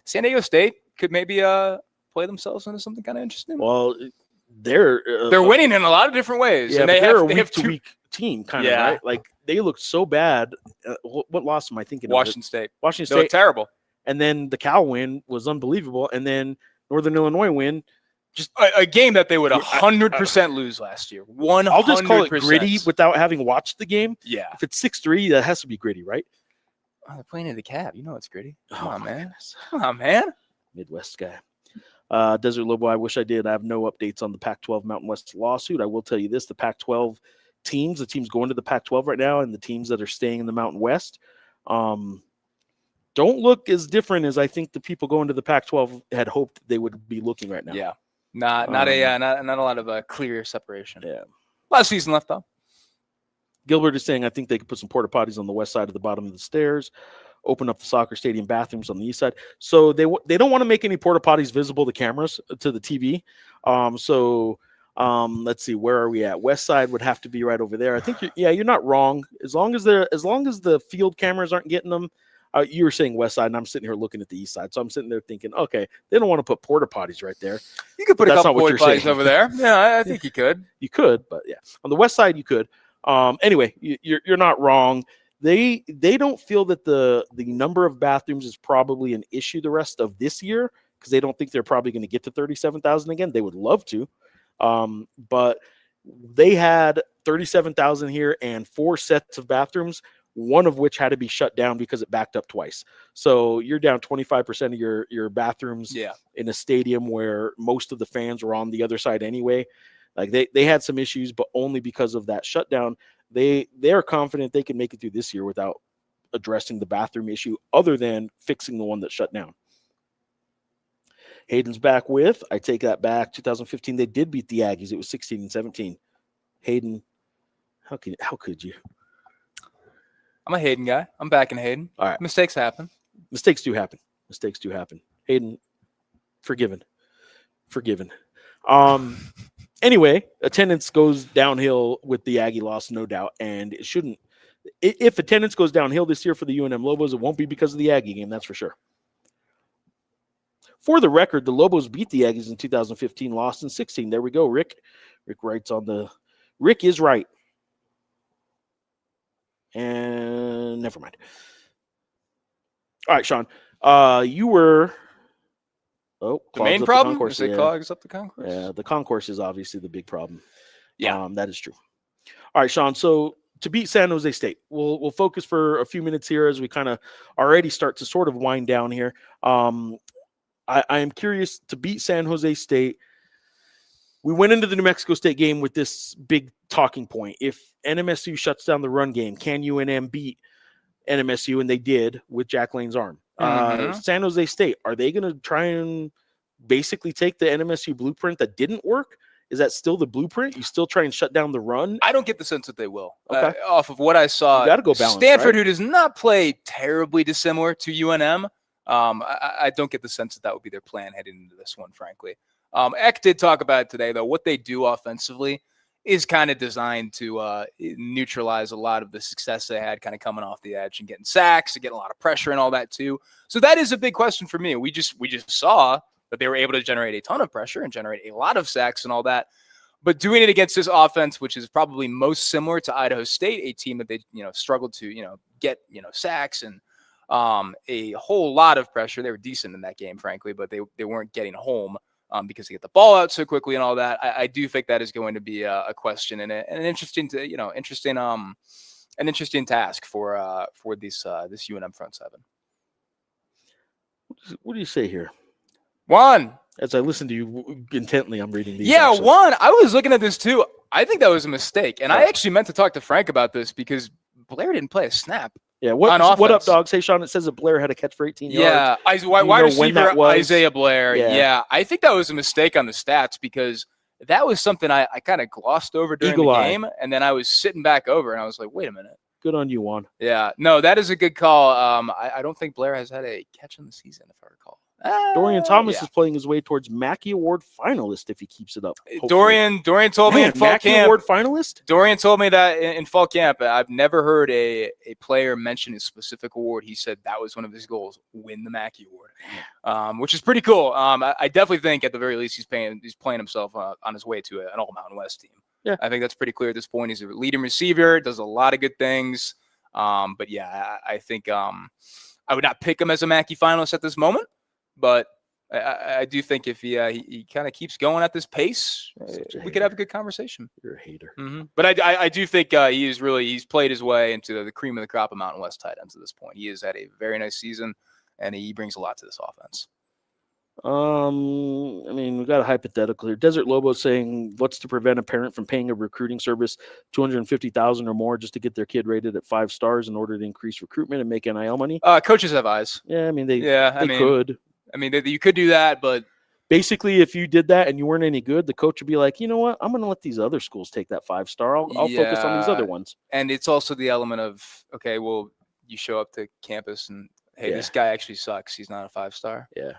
San Diego State could maybe play themselves into something kind of interesting. Well, they're winning in a lot of different ways. Yeah, and they have a two week team kind of, right? Like, they looked so bad. What loss am I thinking of? Washington State. Washington State. They looked terrible. And then the Cal win was unbelievable. And then Northern Illinois win. Just a game that they would 100% lose last year. 100%. I'll just call it gritty without having watched the game. Yeah. If it's 6-3, that has to be gritty, right? Oh, they're playing in the cab. You know it's gritty. Come on, man. Goodness. Come on, man. Midwest guy. Desert Lobo, I wish I did. I have no updates on the Pac-12 Mountain West lawsuit. I will tell you this: the Pac-12 teams, the teams going to the Pac-12 right now, and the teams that are staying in the Mountain West, don't look as different as I think the people going to the Pac-12 had hoped they would be looking right now. Yeah, not a lot of clear separation. Yeah, a lot of season left though. Gilbert is saying, I think they could put some porta potties on the west side of the bottom of the stairs, open up the soccer stadium bathrooms on the east side. So they don't want to make any porta potties visible to cameras, to the TV. Let's see, where are we at? West side would have to be right over there. I think you're not wrong. As long as the field cameras aren't getting them. You were saying west side, and I'm sitting here looking at the east side. So I'm sitting there thinking, okay, they don't want to put porta potties right there. You could put a couple porta potties over there. Yeah, I think you could. You could, but yeah, on the west side you could. Anyway, you're not wrong. They don't feel that the number of bathrooms is probably an issue the rest of this year because they don't think they're probably going to get to 37,000 again. They would love to, but they had 37,000 here and 4 sets of bathrooms, one of which had to be shut down because it backed up twice. So you're down 25% of your bathrooms in a stadium where most of the fans were on the other side anyway. Like they had some issues, but only because of that shutdown. They are confident they can make it through this year without addressing the bathroom issue other than fixing the one that shut down. Hayden's back with, I take that back, 2015, they did beat the Aggies. It was 16-17. Hayden, how could you? I'm a Hayden guy. I'm backing Hayden. All right. Mistakes happen. Mistakes do happen. Hayden, forgiven. Anyway, attendance goes downhill with the Aggie loss, no doubt, and it shouldn't. If attendance goes downhill this year for the UNM Lobos, it won't be because of the Aggie game, that's for sure. For the record, the Lobos beat the Aggies in 2015, lost in 16. There we go, Rick. Rick writes on the – Rick is right. And never mind. All right, Sean. You were – the main problem? Is it clogs up the concourse? Yeah, the concourse is obviously the big problem. Yeah. That is true. All right, Sean. So to beat San Jose State, we'll focus for a few minutes here as we kind of already start to sort of wind down here. I am curious, to beat San Jose State, we went into the New Mexico State game with this big talking point. If NMSU shuts down the run game, can UNM beat NMSU? And they did with Jack Lane's arm. San Jose State, are they going to try and basically take the NMSU blueprint that didn't work? Is that still the blueprint? You still try and shut down the run? I don't get the sense that they will. Okay. Off of what I saw, you gotta go balance, Stanford, right? who does not play terribly dissimilar to UNM, I don't get the sense that would be their plan heading into this one, frankly. Eck did talk about it today, though. What they do offensively is kind of designed to neutralize a lot of the success they had kind of coming off the edge and getting sacks and getting a lot of pressure and all that too. So that is a big question for me. We just saw that they were able to generate a ton of pressure and generate a lot of sacks and all that. But doing it against this offense, which is probably most similar to Idaho State, a team that they struggled to get sacks and a whole lot of pressure. They were decent in that game, frankly, but they weren't getting home. Because they get the ball out so quickly and all that, I do think that is going to be a question and an interesting task for this UNM front seven. What do you say here? One. As I listen to you intently, I'm reading these. Yeah, actually. one. I was looking at this too. I think that was a mistake, and I actually meant to talk to Frank about this because Blair didn't play a snap. Yeah, what up, dog? Say, Sean, it says that Blair had a catch for 18 yards. Yeah, wide receiver Isaiah Blair. Yeah, I think that was a mistake on the stats because that was something I kind of glossed over during the game, and then I was sitting back over, and I was like, wait a minute. Good on you, Juan. Yeah, no, that is a good call. I don't think Blair has had a catch in the season, if I recall. Dorian Thomas is playing his way towards Mackey Award finalist if he keeps it up. Hopefully. Dorian told me in fall Mackey camp. Award finalist? Dorian told me that in fall camp. I've never heard a player mention his specific award. He said that was one of his goals, win the Mackey Award, which is pretty cool. I definitely think at the very least he's playing himself on his way to an All Mountain West team. Yeah, I think that's pretty clear at this point. He's a leading receiver, does a lot of good things. But yeah, I think I would not pick him as a Mackey finalist at this moment, but I do think if he kind of keeps going at this pace, we could have a good conversation. You're a hater. Mm-hmm. But I do think he's played his way into the cream of the crop of Mountain West tight ends at this point. He has had a very nice season, and he brings a lot to this offense. We got a hypothetical here. Desert Lobo saying, what's to prevent a parent from paying a recruiting service $250,000 or more just to get their kid rated at 5 stars in order to increase recruitment and make NIL money? Coaches have eyes. Yeah, they could. You could do that, but basically, if you did that and you weren't any good, the coach would be like, you know what? I'm going to let these other schools take that 5-star. I'll focus on these other ones. And it's also the element of, okay, well, you show up to campus and, hey, this guy actually sucks. He's not a 5-star. Yeah.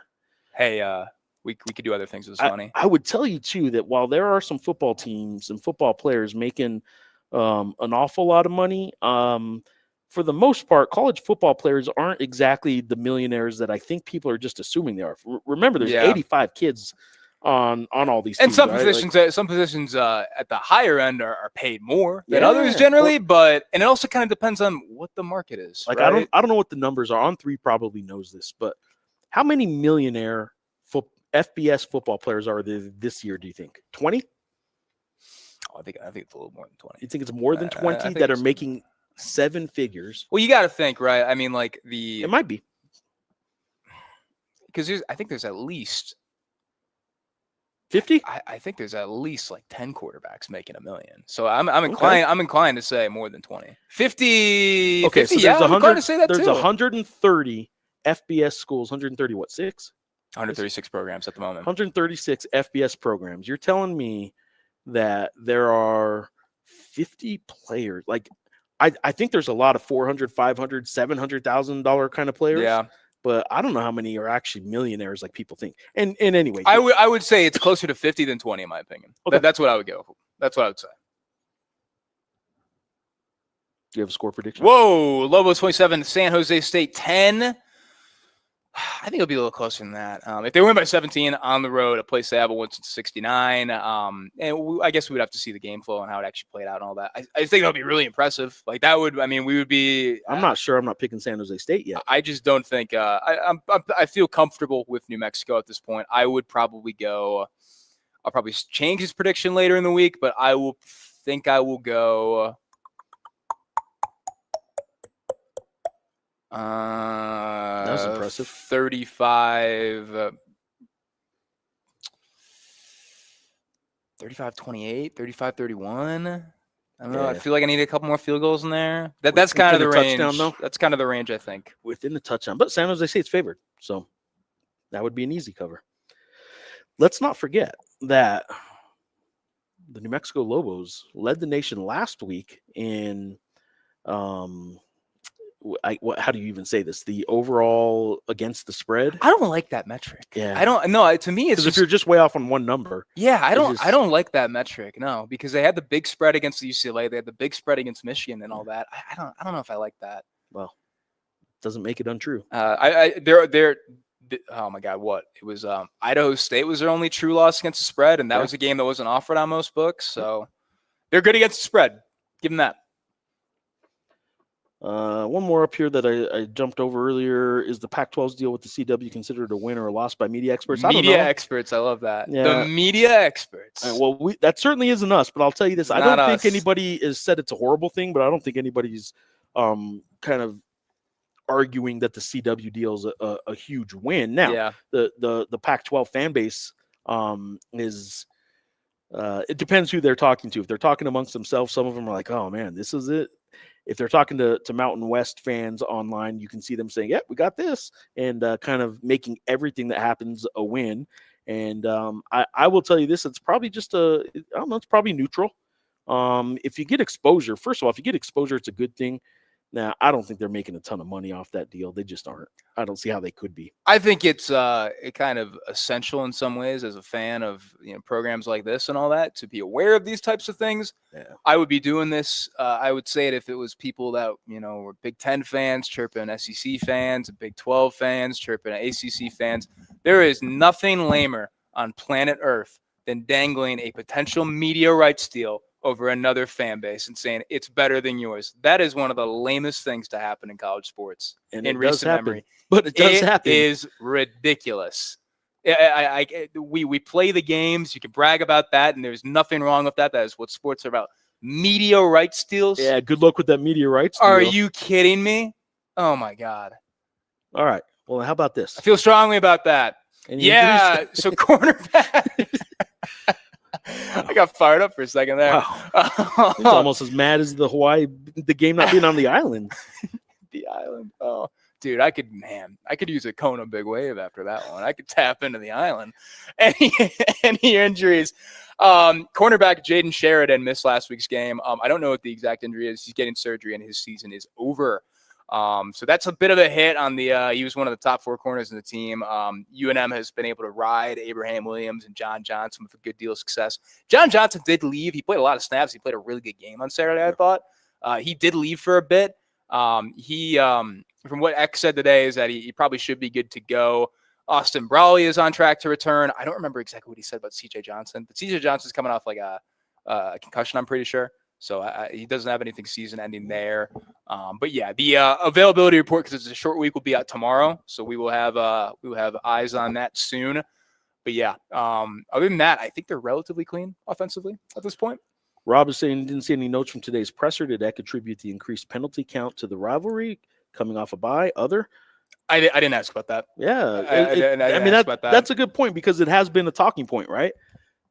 Hey, we could do other things with this money. I would tell you, too, that while there are some football teams and football players making an awful lot of money, for the most part, college football players aren't exactly the millionaires that I think people are just assuming they are. Remember, there's 85 kids on all these And teams, some right? positions, at the higher end are paid more than Yeah, others generally, but it also kind of depends on what the market is. Like, right? I don't know what the numbers are. On3 probably knows this, but how many millionaire FBS football players are there this year? Do you think 20? I think it's a little more than 20. You think it's more than 20 that are making 7 figures? Well, you got to think, right? I mean, like It might be, because I think there's at least 50. I think there's at least like 10 quarterbacks making $1 million. So I'm inclined to say more than 20. 50. Okay, 50, so there's I'm inclined to say that there's too. 130 FBS schools. 130 what? 136 programs at the moment. 136 FBS programs. You're telling me that there are 50 players? Like, I think there's a lot of $400,000, $500,000, $700,000 kind of players. Yeah. But I don't know how many are actually millionaires like people think. And anyway, I would say it's closer to 50 than 20 in my opinion. Okay. That's what I would go. That's what I would say. Do you have a score prediction? Whoa, Lobo 27, San Jose State 10. I think it'll be a little closer than that. If they win by 17 on the road, a place they haven't won since 69. And I guess we would have to see the game flow and how it actually played out and all that. I think that would be really impressive. Like that would, I mean, we would be. I'm not sure. I'm not picking San Jose State yet. I just don't think. I feel comfortable with New Mexico at this point. I would probably go. I'll probably change his prediction later in the week, but I will go. That was impressive. 35, 28, 35, 31. I don't know. I feel like I need a couple more field goals in there. That's kind of the range. Touchdown, though. That's kind of the range, I think. Within the touchdown. But San Jose State's favored. So that would be an easy cover. Let's not forget that the New Mexico Lobos led the nation last week in how do you even say this? The overall against the spread. I don't like that metric. Yeah, I don't. No, to me, it's because if you're just way off on one number. Yeah, I don't like that metric. No, because they had the big spread against the UCLA, they had the big spread against Michigan, and all that. I don't know if I like that. Well, doesn't make it untrue. Oh my God, what it was? Idaho State was their only true loss against the spread, and that was a game that wasn't offered on most books. So they're good against the spread. Give them that. One more up here that I jumped over earlier is the Pac-12's deal with the CW considered a win or a loss by media experts. Media experts, I love that. Yeah. The media experts. Well, that certainly isn't us, but I'll tell you this: I don't think anybody has said it's a horrible thing, but I don't think anybody's kind of arguing that the CW deal is a huge win. Now, the Pac-12 fan base is. It depends who they're talking to. If they're talking amongst themselves, some of them are like, "Oh man, this is it." If they're talking to Mountain West fans online, you can see them saying, "Yeah, we got this," and kind of making everything that happens a win. And I will tell you this: it's probably just it's probably neutral. If you get exposure, first of all, if you get exposure, it's a good thing. Now, I don't think they're making a ton of money off that deal. They just aren't. I don't see how they could be. I think it's kind of essential in some ways as a fan of programs like this and all that to be aware of these types of things. Yeah. I would be doing this. I would say it if it was people that were Big Ten fans chirping SEC fans, Big 12 fans chirping ACC fans. There is nothing lamer on planet Earth than dangling a potential media rights deal over another fan base and saying it's better than yours. That is one of the lamest things to happen in college sports in recent memory. But it does happen. It is ridiculous. We play the games. You can brag about that, and there's nothing wrong with that. That is what sports are about. Media rights deals. Yeah, good luck with that media rights deal. Are you kidding me? Oh, my God. All right. Well, how about this? I feel strongly about that. So cornerback. I got fired up for a second there. Wow. He's almost as mad as the game not being on the island. The island. Oh, dude, I could use a Kona big wave after that one. I could tap into the island. Any injuries? Cornerback Jaden Sheridan missed last week's game. I don't know what the exact injury is. He's getting surgery and his season is over. So that's a bit of a hit on he was one of the top 4 corners in the team. UNM has been able to ride Abraham Williams and John Johnson with a good deal of success. John Johnson did leave. He played a lot of snaps. He played a really good game on Saturday, I thought. He did leave for a bit. From what X said today is that he probably should be good to go. Austin Brawley is on track to return. I don't remember exactly what he said about CJ Johnson, but CJ Johnson's coming off like a concussion, I'm pretty sure. So he doesn't have anything season ending there. But yeah, the availability report, because it's a short week, will be out tomorrow. So we will have eyes on that soon. But yeah, other than that, I think they're relatively clean offensively at this point. Rob is saying didn't see any notes from today's presser. Did that contribute the increased penalty count to the rivalry coming off a bye? I didn't ask about that. Yeah, I mean that's a good point, because it has been a talking point, right?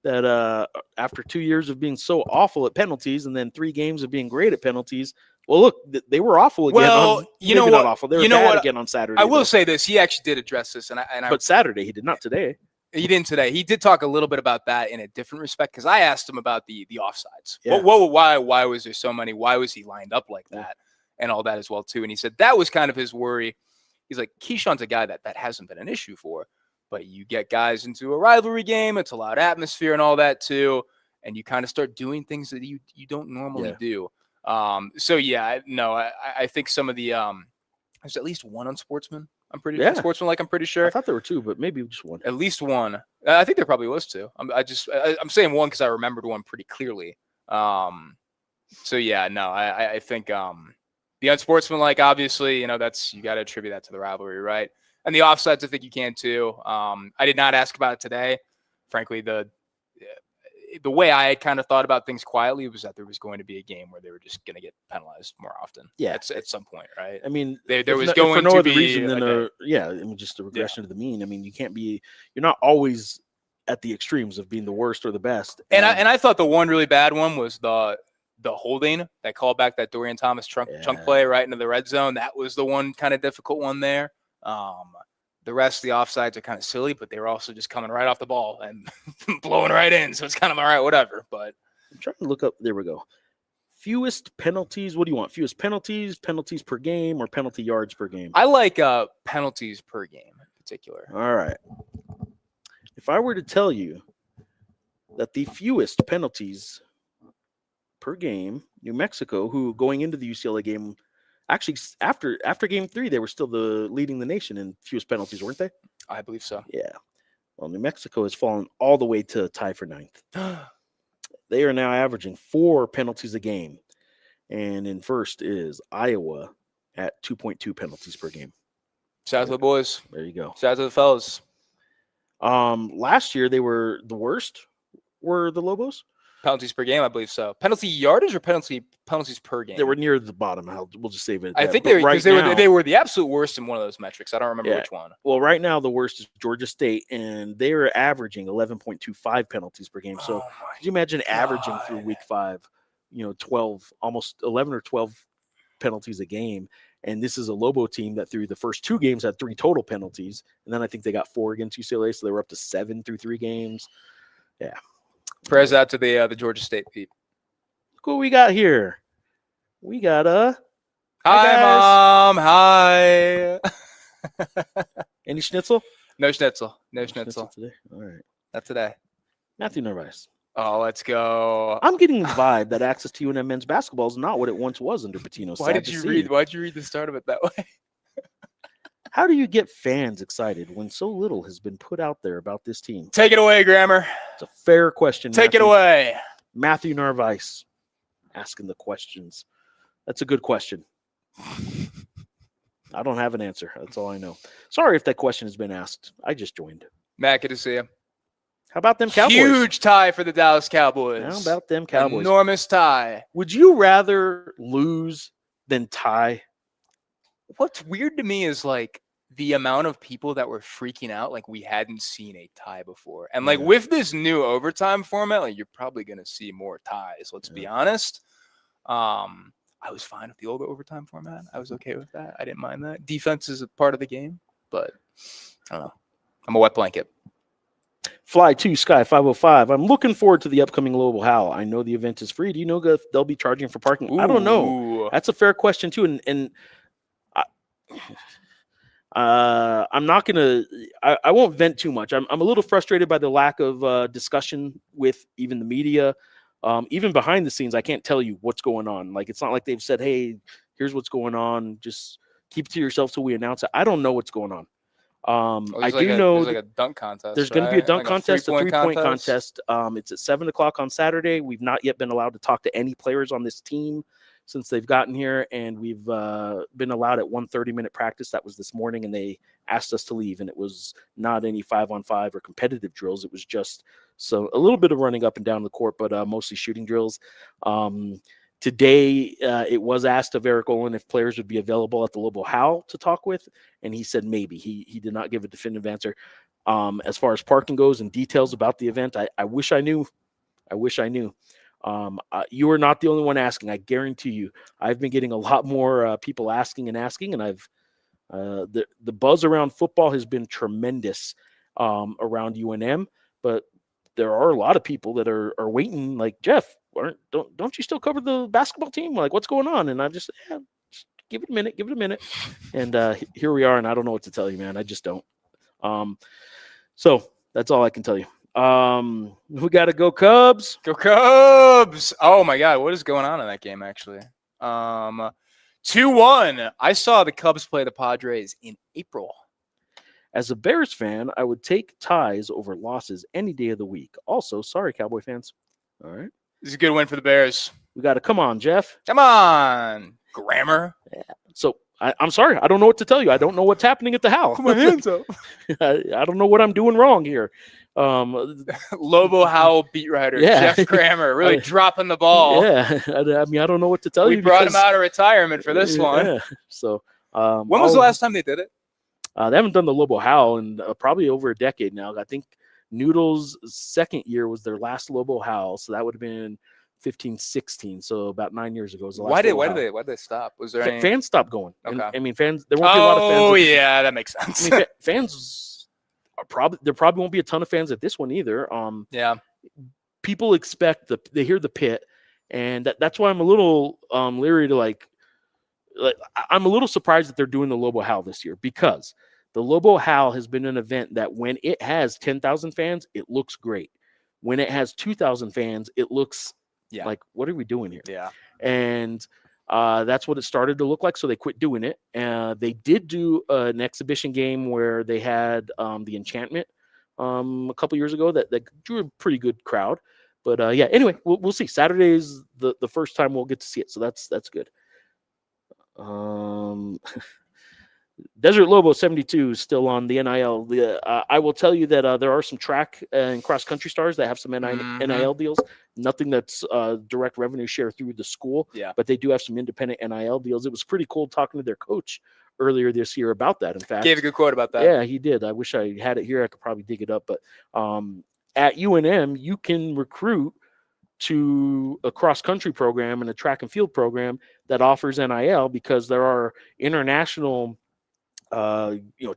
That after 2 years of being so awful at penalties and then 3 games of being great at penalties, well, look, they were awful again. Well, you know what? Not awful. They were bad again on Saturday. I will say this: he actually did address this, but Saturday he did not today. He didn't today. He did talk a little bit about that in a different respect, because I asked him about the offsides. Yeah. Why was there so many? Why was he lined up like that, and all that as well too? And he said that was kind of his worry. He's like, Keyshawn's a guy that hasn't been an issue for, but you get guys into a rivalry game, it's a loud atmosphere and all that too, and you kind of start doing things that you don't normally do. So yeah, no, I think some of the there's at least one on Sportsman. I'm pretty sure. I thought there were 2, but maybe just one. At least one. I think there probably was 2. I'm saying one because I remembered one pretty clearly. So yeah, no, I think the unsportsmanlike, obviously, that's, you got to attribute that to the rivalry, right? And the offsides, I think you can too. I did not ask about it today. Frankly, the way I had kind of thought about things quietly was that there was going to be a game where they were just going to get penalized more often. Yeah, at some point, right? I mean, there was going for no to other be reason than just a regression to the mean. I mean, you're not always at the extremes of being the worst or the best. And I thought the one really bad one was the holding that called back that Dorian Thomas chunk play right into the red zone. That was the one kind of difficult one there. The rest of the offsides are kind of silly, but they were also just coming right off the ball and blowing right in. So it's kind of all right, whatever. But I'm trying to look up. There we go. Fewest penalties. What do you want? Fewest penalties per game, or penalty yards per game? I like penalties per game in particular. All right. If I were to tell you that the fewest penalties per game, New Mexico, who going into the UCLA game, actually after game 3, they were still leading the nation in fewest penalties, weren't they? I believe so. Yeah. Well, New Mexico has fallen all the way to tie for 9th. They are now averaging 4 penalties a game, and in first is Iowa at 2.2 penalties per game. Shout out to the boys. There you go. Shout out to the fellas. Last year they were the worst. Were the Lobos? Penalties per game, I believe so. Penalty yardage or penalties per game? They were near the bottom. We'll just save it. I think they were the absolute worst in one of those metrics. I don't remember which one. Well, right now the worst is Georgia State, and they are averaging 11.25 penalties per game. So could you imagine averaging through week 5, 12, almost 11 or 12 penalties a game? And this is a Lobo team that through the first 2 games had 3 total penalties, and then I think they got 4 against UCLA, so they were up to 7 through 3 games. Yeah. Prayers out to the Georgia State people. Look what we got here. We got Hi, Mom. Hi. Any schnitzel? No schnitzel. No schnitzel today. All right. Not today. Matthew Narvaez. Oh, let's go. I'm getting the vibe that access to UNM men's basketball is not what it once was under Pitino. Why'd you read the start of it that way? How do you get fans excited when so little has been put out there about this team? Take it away, Grammer. It's a fair question. Take it away. Matthew Narvaez asking the questions. That's a good question. I don't have an answer. That's all I know. Sorry if that question has been asked. I just joined. Matt, good to see you. How about them Cowboys? Huge tie for the Dallas Cowboys. How about them Cowboys? Enormous tie. Would you rather lose than tie? What's weird to me is like the amount of people that were freaking out like we hadn't seen a tie before. And like with this new overtime format, like you're probably going to see more ties. Let's be honest. I was fine with the old overtime format. I was okay with that. I didn't mind that. Defense is a part of the game, but I don't know. I'm a wet blanket. Fly 2 Sky 505. I'm looking forward to the upcoming Lobo Howl. I know the event is free. Do you know if they'll be charging for parking? Ooh. I don't know. That's a fair question too. And I'm not gonna. I won't vent too much. I'm a little frustrated by the lack of discussion with even the media, even behind the scenes. I can't tell you what's going on. Like it's not like they've said, "Hey, here's what's going on. Just keep it to yourself till we announce it." I don't know what's going on. I do know there's like a dunk contest. there's going to be a right? dunk Like contest, a 3-point contest. contest. It's at 7 o'clock on Saturday. We've not yet been allowed to talk to any players on this team since they've gotten here, and we've been allowed at 1 30-minute practice. That was this morning, and they asked us to leave, and it was not any 5-on-5 or competitive drills. It was just a little bit of running up and down the court, but mostly shooting drills. Today, it was asked of Eric Olin if players would be available at the Lobo How to talk with, and he said maybe. He did not give a definitive answer. As far as parking goes and details about the event, I wish I knew. I wish I knew. You are not the only one asking. I guarantee you. I've been getting a lot more people asking, and I've the buzz around football has been tremendous around UNM, but there are a lot of people that are waiting. Like, Geoff, don't you still cover the basketball team? Like, what's going on? And I just, just give it a minute. And here we are, and I don't know what to tell you, man. I just don't. So that's all I can tell you. We got to go Cubs. Go Cubs! Oh my God, what is going on in that game? Actually, 2-1. I saw the Cubs play the Padres in April. As a Bears fan, I would take ties over losses any day of the week. Also, sorry, Cowboy fans. All right. This is a good win for the Bears. We got to come on, Geoff. Come on, Grammar. Yeah. So I'm sorry. I don't know what to tell you. I don't know what's happening at the house. Put my hands up. I don't know what I'm doing wrong here. Lobo Howell beat writer Yeah. Geoff Grammar really dropping the ball. Yeah. I mean, I don't know what to tell you. We brought him out of retirement for this one. Yeah. So when was the last time they did it? They haven't done the Lobo How in probably over a decade now. I think Noodles' second year was their last Lobo How, so that would have been 15-16. So about 9 years ago was the last. Why did they stop? Was there any fans stopped going? Okay. And, I mean, fans. There won't be a lot of fans. Oh yeah, that makes sense. I mean, fans are there probably won't be a ton of fans at this one either. Yeah. People expect they hear the pit, and that's why I'm a little leery to like I'm a little surprised that they're doing the Lobo How this year, because the Lobo How has been an event that when it has 10,000 fans, it looks great. When it has 2,000 fans, it looks like, what are we doing here? Yeah. And that's what it started to look like. So they quit doing it. They did do an exhibition game where they had the Enchantment a couple years ago that drew a pretty good crowd. But yeah, anyway, we'll see. Saturday is the first time we'll get to see it. So that's good. Desert Lobo 72 is still on the NIL. I will tell you that there are some track and cross country stars that have some NIL deals. Nothing that's direct revenue share through the school, but they do have some independent NIL deals. It was pretty cool talking to their coach earlier this year about that. In fact, gave a good quote about that. Yeah, he did. I wish I had it here. I could probably dig it up. But at UNM, you can recruit to a cross-country program and a track and field program that offers NIL, because there are international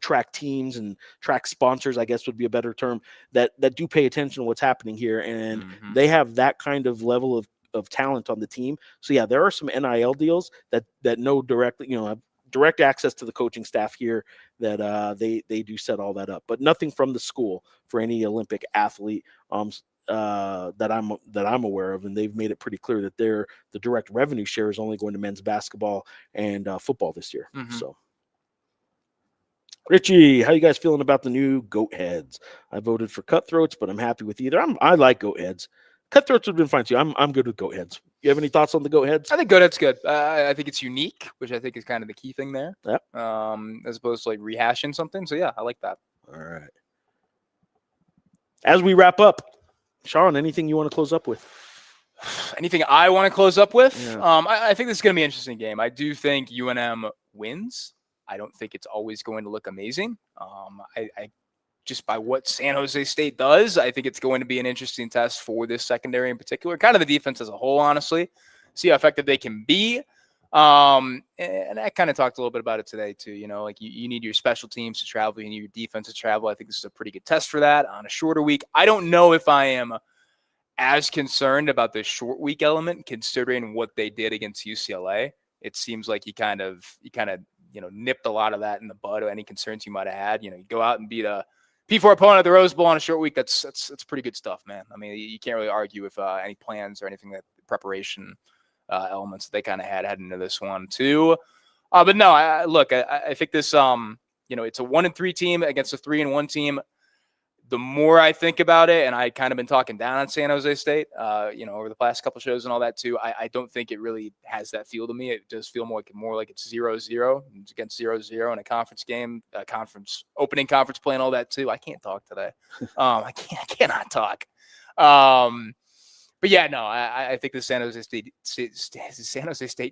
track teams and track sponsors, I guess would be a better term, that do pay attention to what's happening here, and they have that kind of level of talent on the team. So yeah, there are some NIL deals that know directly, have direct access to the coaching staff here, that they do set all that up, but nothing from the school for any Olympic athlete that I'm aware of. And they've made it pretty clear that the direct revenue share is only going to men's basketball and football this year. So Richie, how you guys feeling about the new goat heads? I voted for cutthroats, but I'm happy with either. I like goat heads. Cutthroats would have been fine too. I'm good with goat heads. You have any thoughts on the goat heads? I think goat head's good. I think it's unique, which I think is kind of the key thing there. Yeah. As opposed to like rehashing something. So yeah, I like that. All right. As we wrap up, Sean, anything you want to close up with? Anything I want to close up with? Yeah. I think this is going to be an interesting game. I do think UNM wins. I don't think it's always going to look amazing. I just by what San Jose State does, I think it's going to be an interesting test for this secondary in particular, kind of the defense as a whole, honestly. See how effective they can be. And I kind of talked a little bit about it today too. Like you need your special teams to travel, you need your defense to travel. I think this is a pretty good test for that on a shorter week. I don't know if I am as concerned about the short week element, considering what they did against UCLA. It seems like you kind of nipped a lot of that in the bud, or any concerns you might have had. You go out and beat a P4 opponent at the Rose Bowl on a short week. That's pretty good stuff, man. I mean, you can't really argue with any plans or anything, that preparation elements that they kind of had into this one too. But no, I think this it's a 1-3 team against a 3-1 team. The more I think about it, and I kind of been talking down on San Jose State, over the past couple shows and all that too, I don't think it really has that feel to me. It does feel more like it's 0-0. It's against 0-0 in a conference game, opening conference play and all that too. I can't talk today. I cannot talk. But yeah, no, I think the San Jose State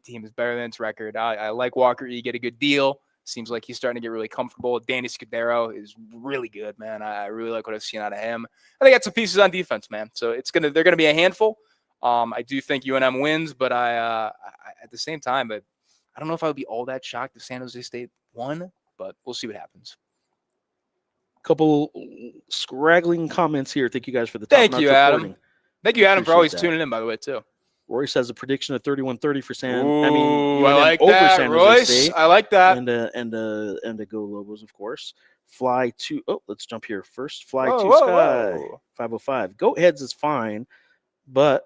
team is better than its record. I like Walker. You get a good deal. Seems like he's starting to get really comfortable. Danny Scudero is really good, man. I really like what I've seen out of him. I think got some pieces on defense, man. So they're gonna be a handful. I do think UNM wins, but I at the same time, but I don't know if I would be all that shocked if San Jose State won. But we'll see what happens. Couple scraggling comments here. Thank you guys for the Thank you, reporting. Adam. Thank you, Adam, Appreciate for always that. tuning in, by the way, too. Royce has a prediction of 31-30 for San. Ooh, I like like that, San Jose Royce. State, I like that. And a go Lobos, of course. Fly to. Oh, let's jump here first. Fly Whoa, to whoa, sky. whoa. 505. Goat heads is fine, but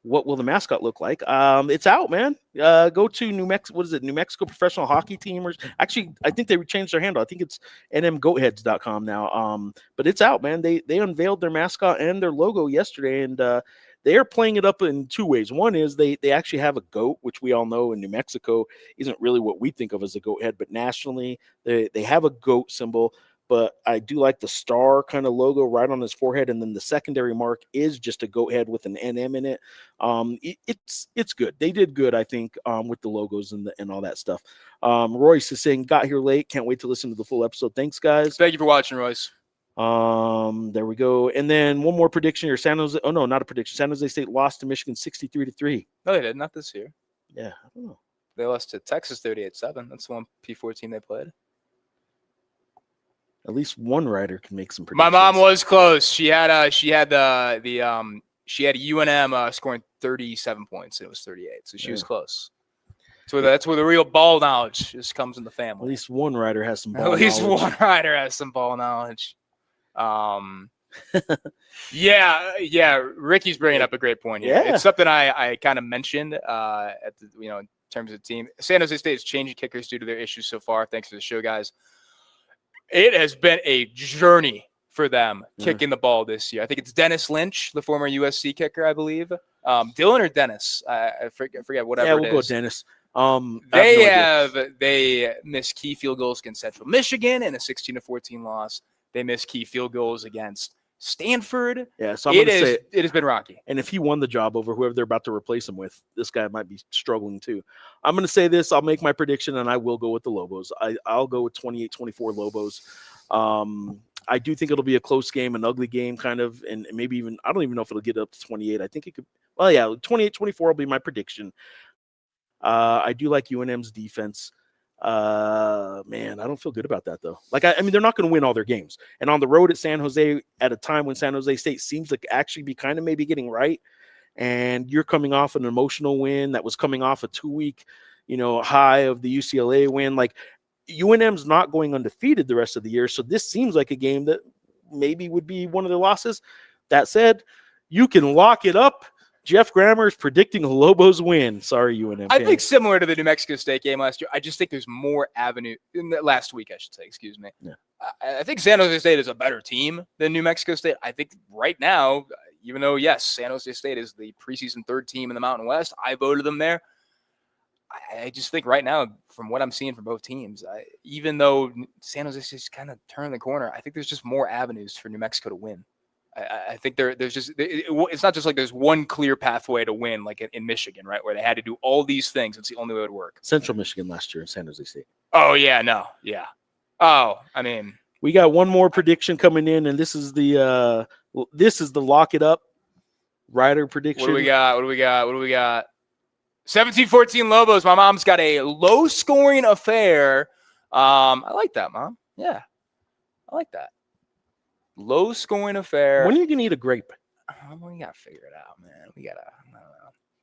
what will the mascot look like? It's out, man. Go to New Mexico. What is it? New Mexico Professional Hockey Team, or actually, I think they changed their handle. I think it's nmgoatheads.com now. But it's out, man. They unveiled their mascot and their logo yesterday, and they are playing it up in two ways. One is they actually have a goat, which we all know in New Mexico isn't really what we think of as a goat head, but nationally they have a goat symbol. But I do like the star kind of logo right on his forehead, and then the secondary mark is just a goat head with an NM in it. It's good. They did good, I think, with the logos and all that stuff. Royce is saying, got here late. Can't wait to listen to the full episode. Thanks, guys. Thank you for watching, Royce. There we go. And then one more prediction here. San Jose. Oh no, not a prediction. San Jose State lost to Michigan 63-3. No, they did not this year. Yeah, I don't know. They lost to Texas 38-7. That's the one P4 team they played. At least one writer can make some predictions. My mom was close. She had UNM scoring 37 points. And it was 38, so she was close. So that's where the real ball knowledge just comes in the family. At least one writer has some ball knowledge. At least knowledge. one writer has some ball knowledge. Yeah. Ricky's bringing up a great point here. Yeah. It's something I kind of mentioned at the in terms of the team. San Jose State is changing kickers due to their issues so far. Thanks for the show, guys. It has been a journey for them kicking the ball this year. I think it's Dennis Lynch, the former USC kicker, I believe. Dylan or Dennis? I forget whatever. Yeah, we'll go with Dennis. They missed key field goals against Central Michigan in a 16-14 loss. They missed key field goals against Stanford. Yeah, so I'm going to say it has been rocky. And if he won the job over whoever they're about to replace him with, this guy might be struggling too. I'm going to say this. I'll make my prediction, and I will go with the Lobos. I'll go with 28-24 Lobos. I do think it'll be a close game, an ugly game kind of, and maybe even – I don't even know if it'll get up to 28. I think it could – well, yeah, 28-24 will be my prediction. I do like UNM's defense. Man, I don't feel good about that though. Like, I mean, they're not going to win all their games, and on the road at San Jose at a time when San Jose State seems like actually be kind of maybe getting right. And you're coming off an emotional win that was coming off a 2-week, high of the UCLA win. Like, UNM's not going undefeated the rest of the year. So this seems like a game that maybe would be one of their losses. That said, you can lock it up. Geoff Grammer is predicting a Lobos win. Sorry, UNM. I think similar to the New Mexico State game last year. I just think there's more avenue in the last week, I should say. Excuse me. Yeah. I think San Jose State is a better team than New Mexico State. I think right now, even though, yes, San Jose State is the preseason third team in the Mountain West, I voted them there. I just think right now, from what I'm seeing from both teams, even though San Jose State's kind of turning the corner, I think there's just more avenues for New Mexico to win. I think there's just it's not just like there's one clear pathway to win like in Michigan, right, where they had to do all these things. It's the only way it would work. Central Michigan last year in San Jose State. Oh yeah, no, yeah. Oh, I mean, we got one more prediction coming in, and this is the lock it up Reider prediction. What do we got? 17-14 Lobos. My mom's got a low scoring affair. I like that, Mom. Yeah, I like that. Low scoring affair. When are you gonna eat a grape? We gotta figure it out, man. I don't know.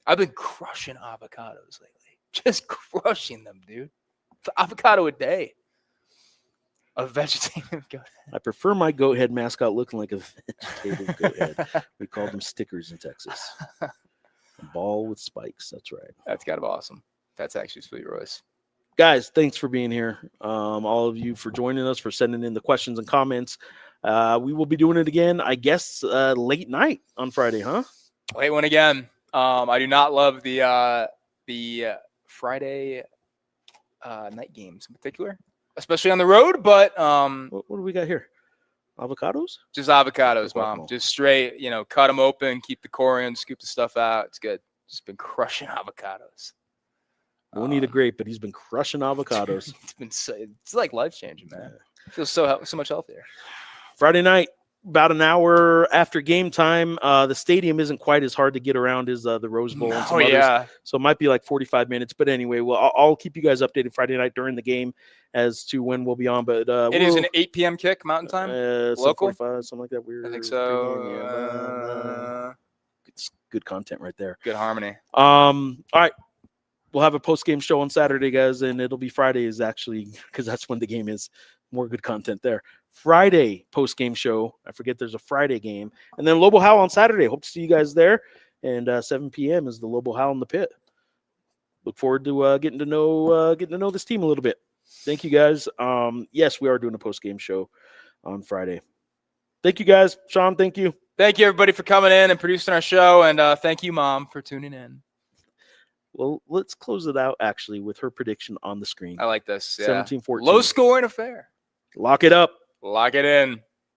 I've been crushing avocados lately. Just crushing them, dude. Avocado a day. A vegetative goat head. I prefer my goat head mascot looking like a vegetative goat head. We call them stickers in Texas. A ball with spikes. That's right. That's kind of awesome. That's actually sweet, Royce. Guys, thanks for being here. All of you for joining us, for sending in the questions and comments. We will be doing it again, I guess, late night on Friday, huh? Late one again. I do not love the Friday night games in particular, especially on the road. But What do we got here? Avocados? just avocados, Mom. Guacamole. Just straight, cut them open, keep the core in, scoop the stuff out. It's good. Just been crushing avocados. We'll need a grape, but he's been crushing avocados. It's like life changing, man. I feel so much healthier. Friday night, about an hour after game time. The stadium isn't quite as hard to get around as the Rose Bowl and some others. So it might be like 45 minutes. But anyway, I'll keep you guys updated Friday night during the game as to when we'll be on. But it is an 8 p.m. kick, Mountain Time, local, 45, something like that. I think so. It's good content right there. Good harmony. All right. We'll have a post-game show on Saturday, guys, and it'll be Fridays, actually, because that's when the game is. More good content there. Friday post-game show. I forget there's a Friday game. And then Lobo Howl on Saturday. Hope to see you guys there. And 7 p.m. is the Lobo Howl in the pit. Look forward to getting to know this team a little bit. Thank you, guys. Yes, we are doing a post-game show on Friday. Thank you, guys. Sean, thank you. Thank you, everybody, for coming in and producing our show. And thank you, Mom, for tuning in. Well, let's close it out, actually, with her prediction on the screen. I like this. Yeah. 17-14. Low-scoring affair. Lock it up. Lock it in.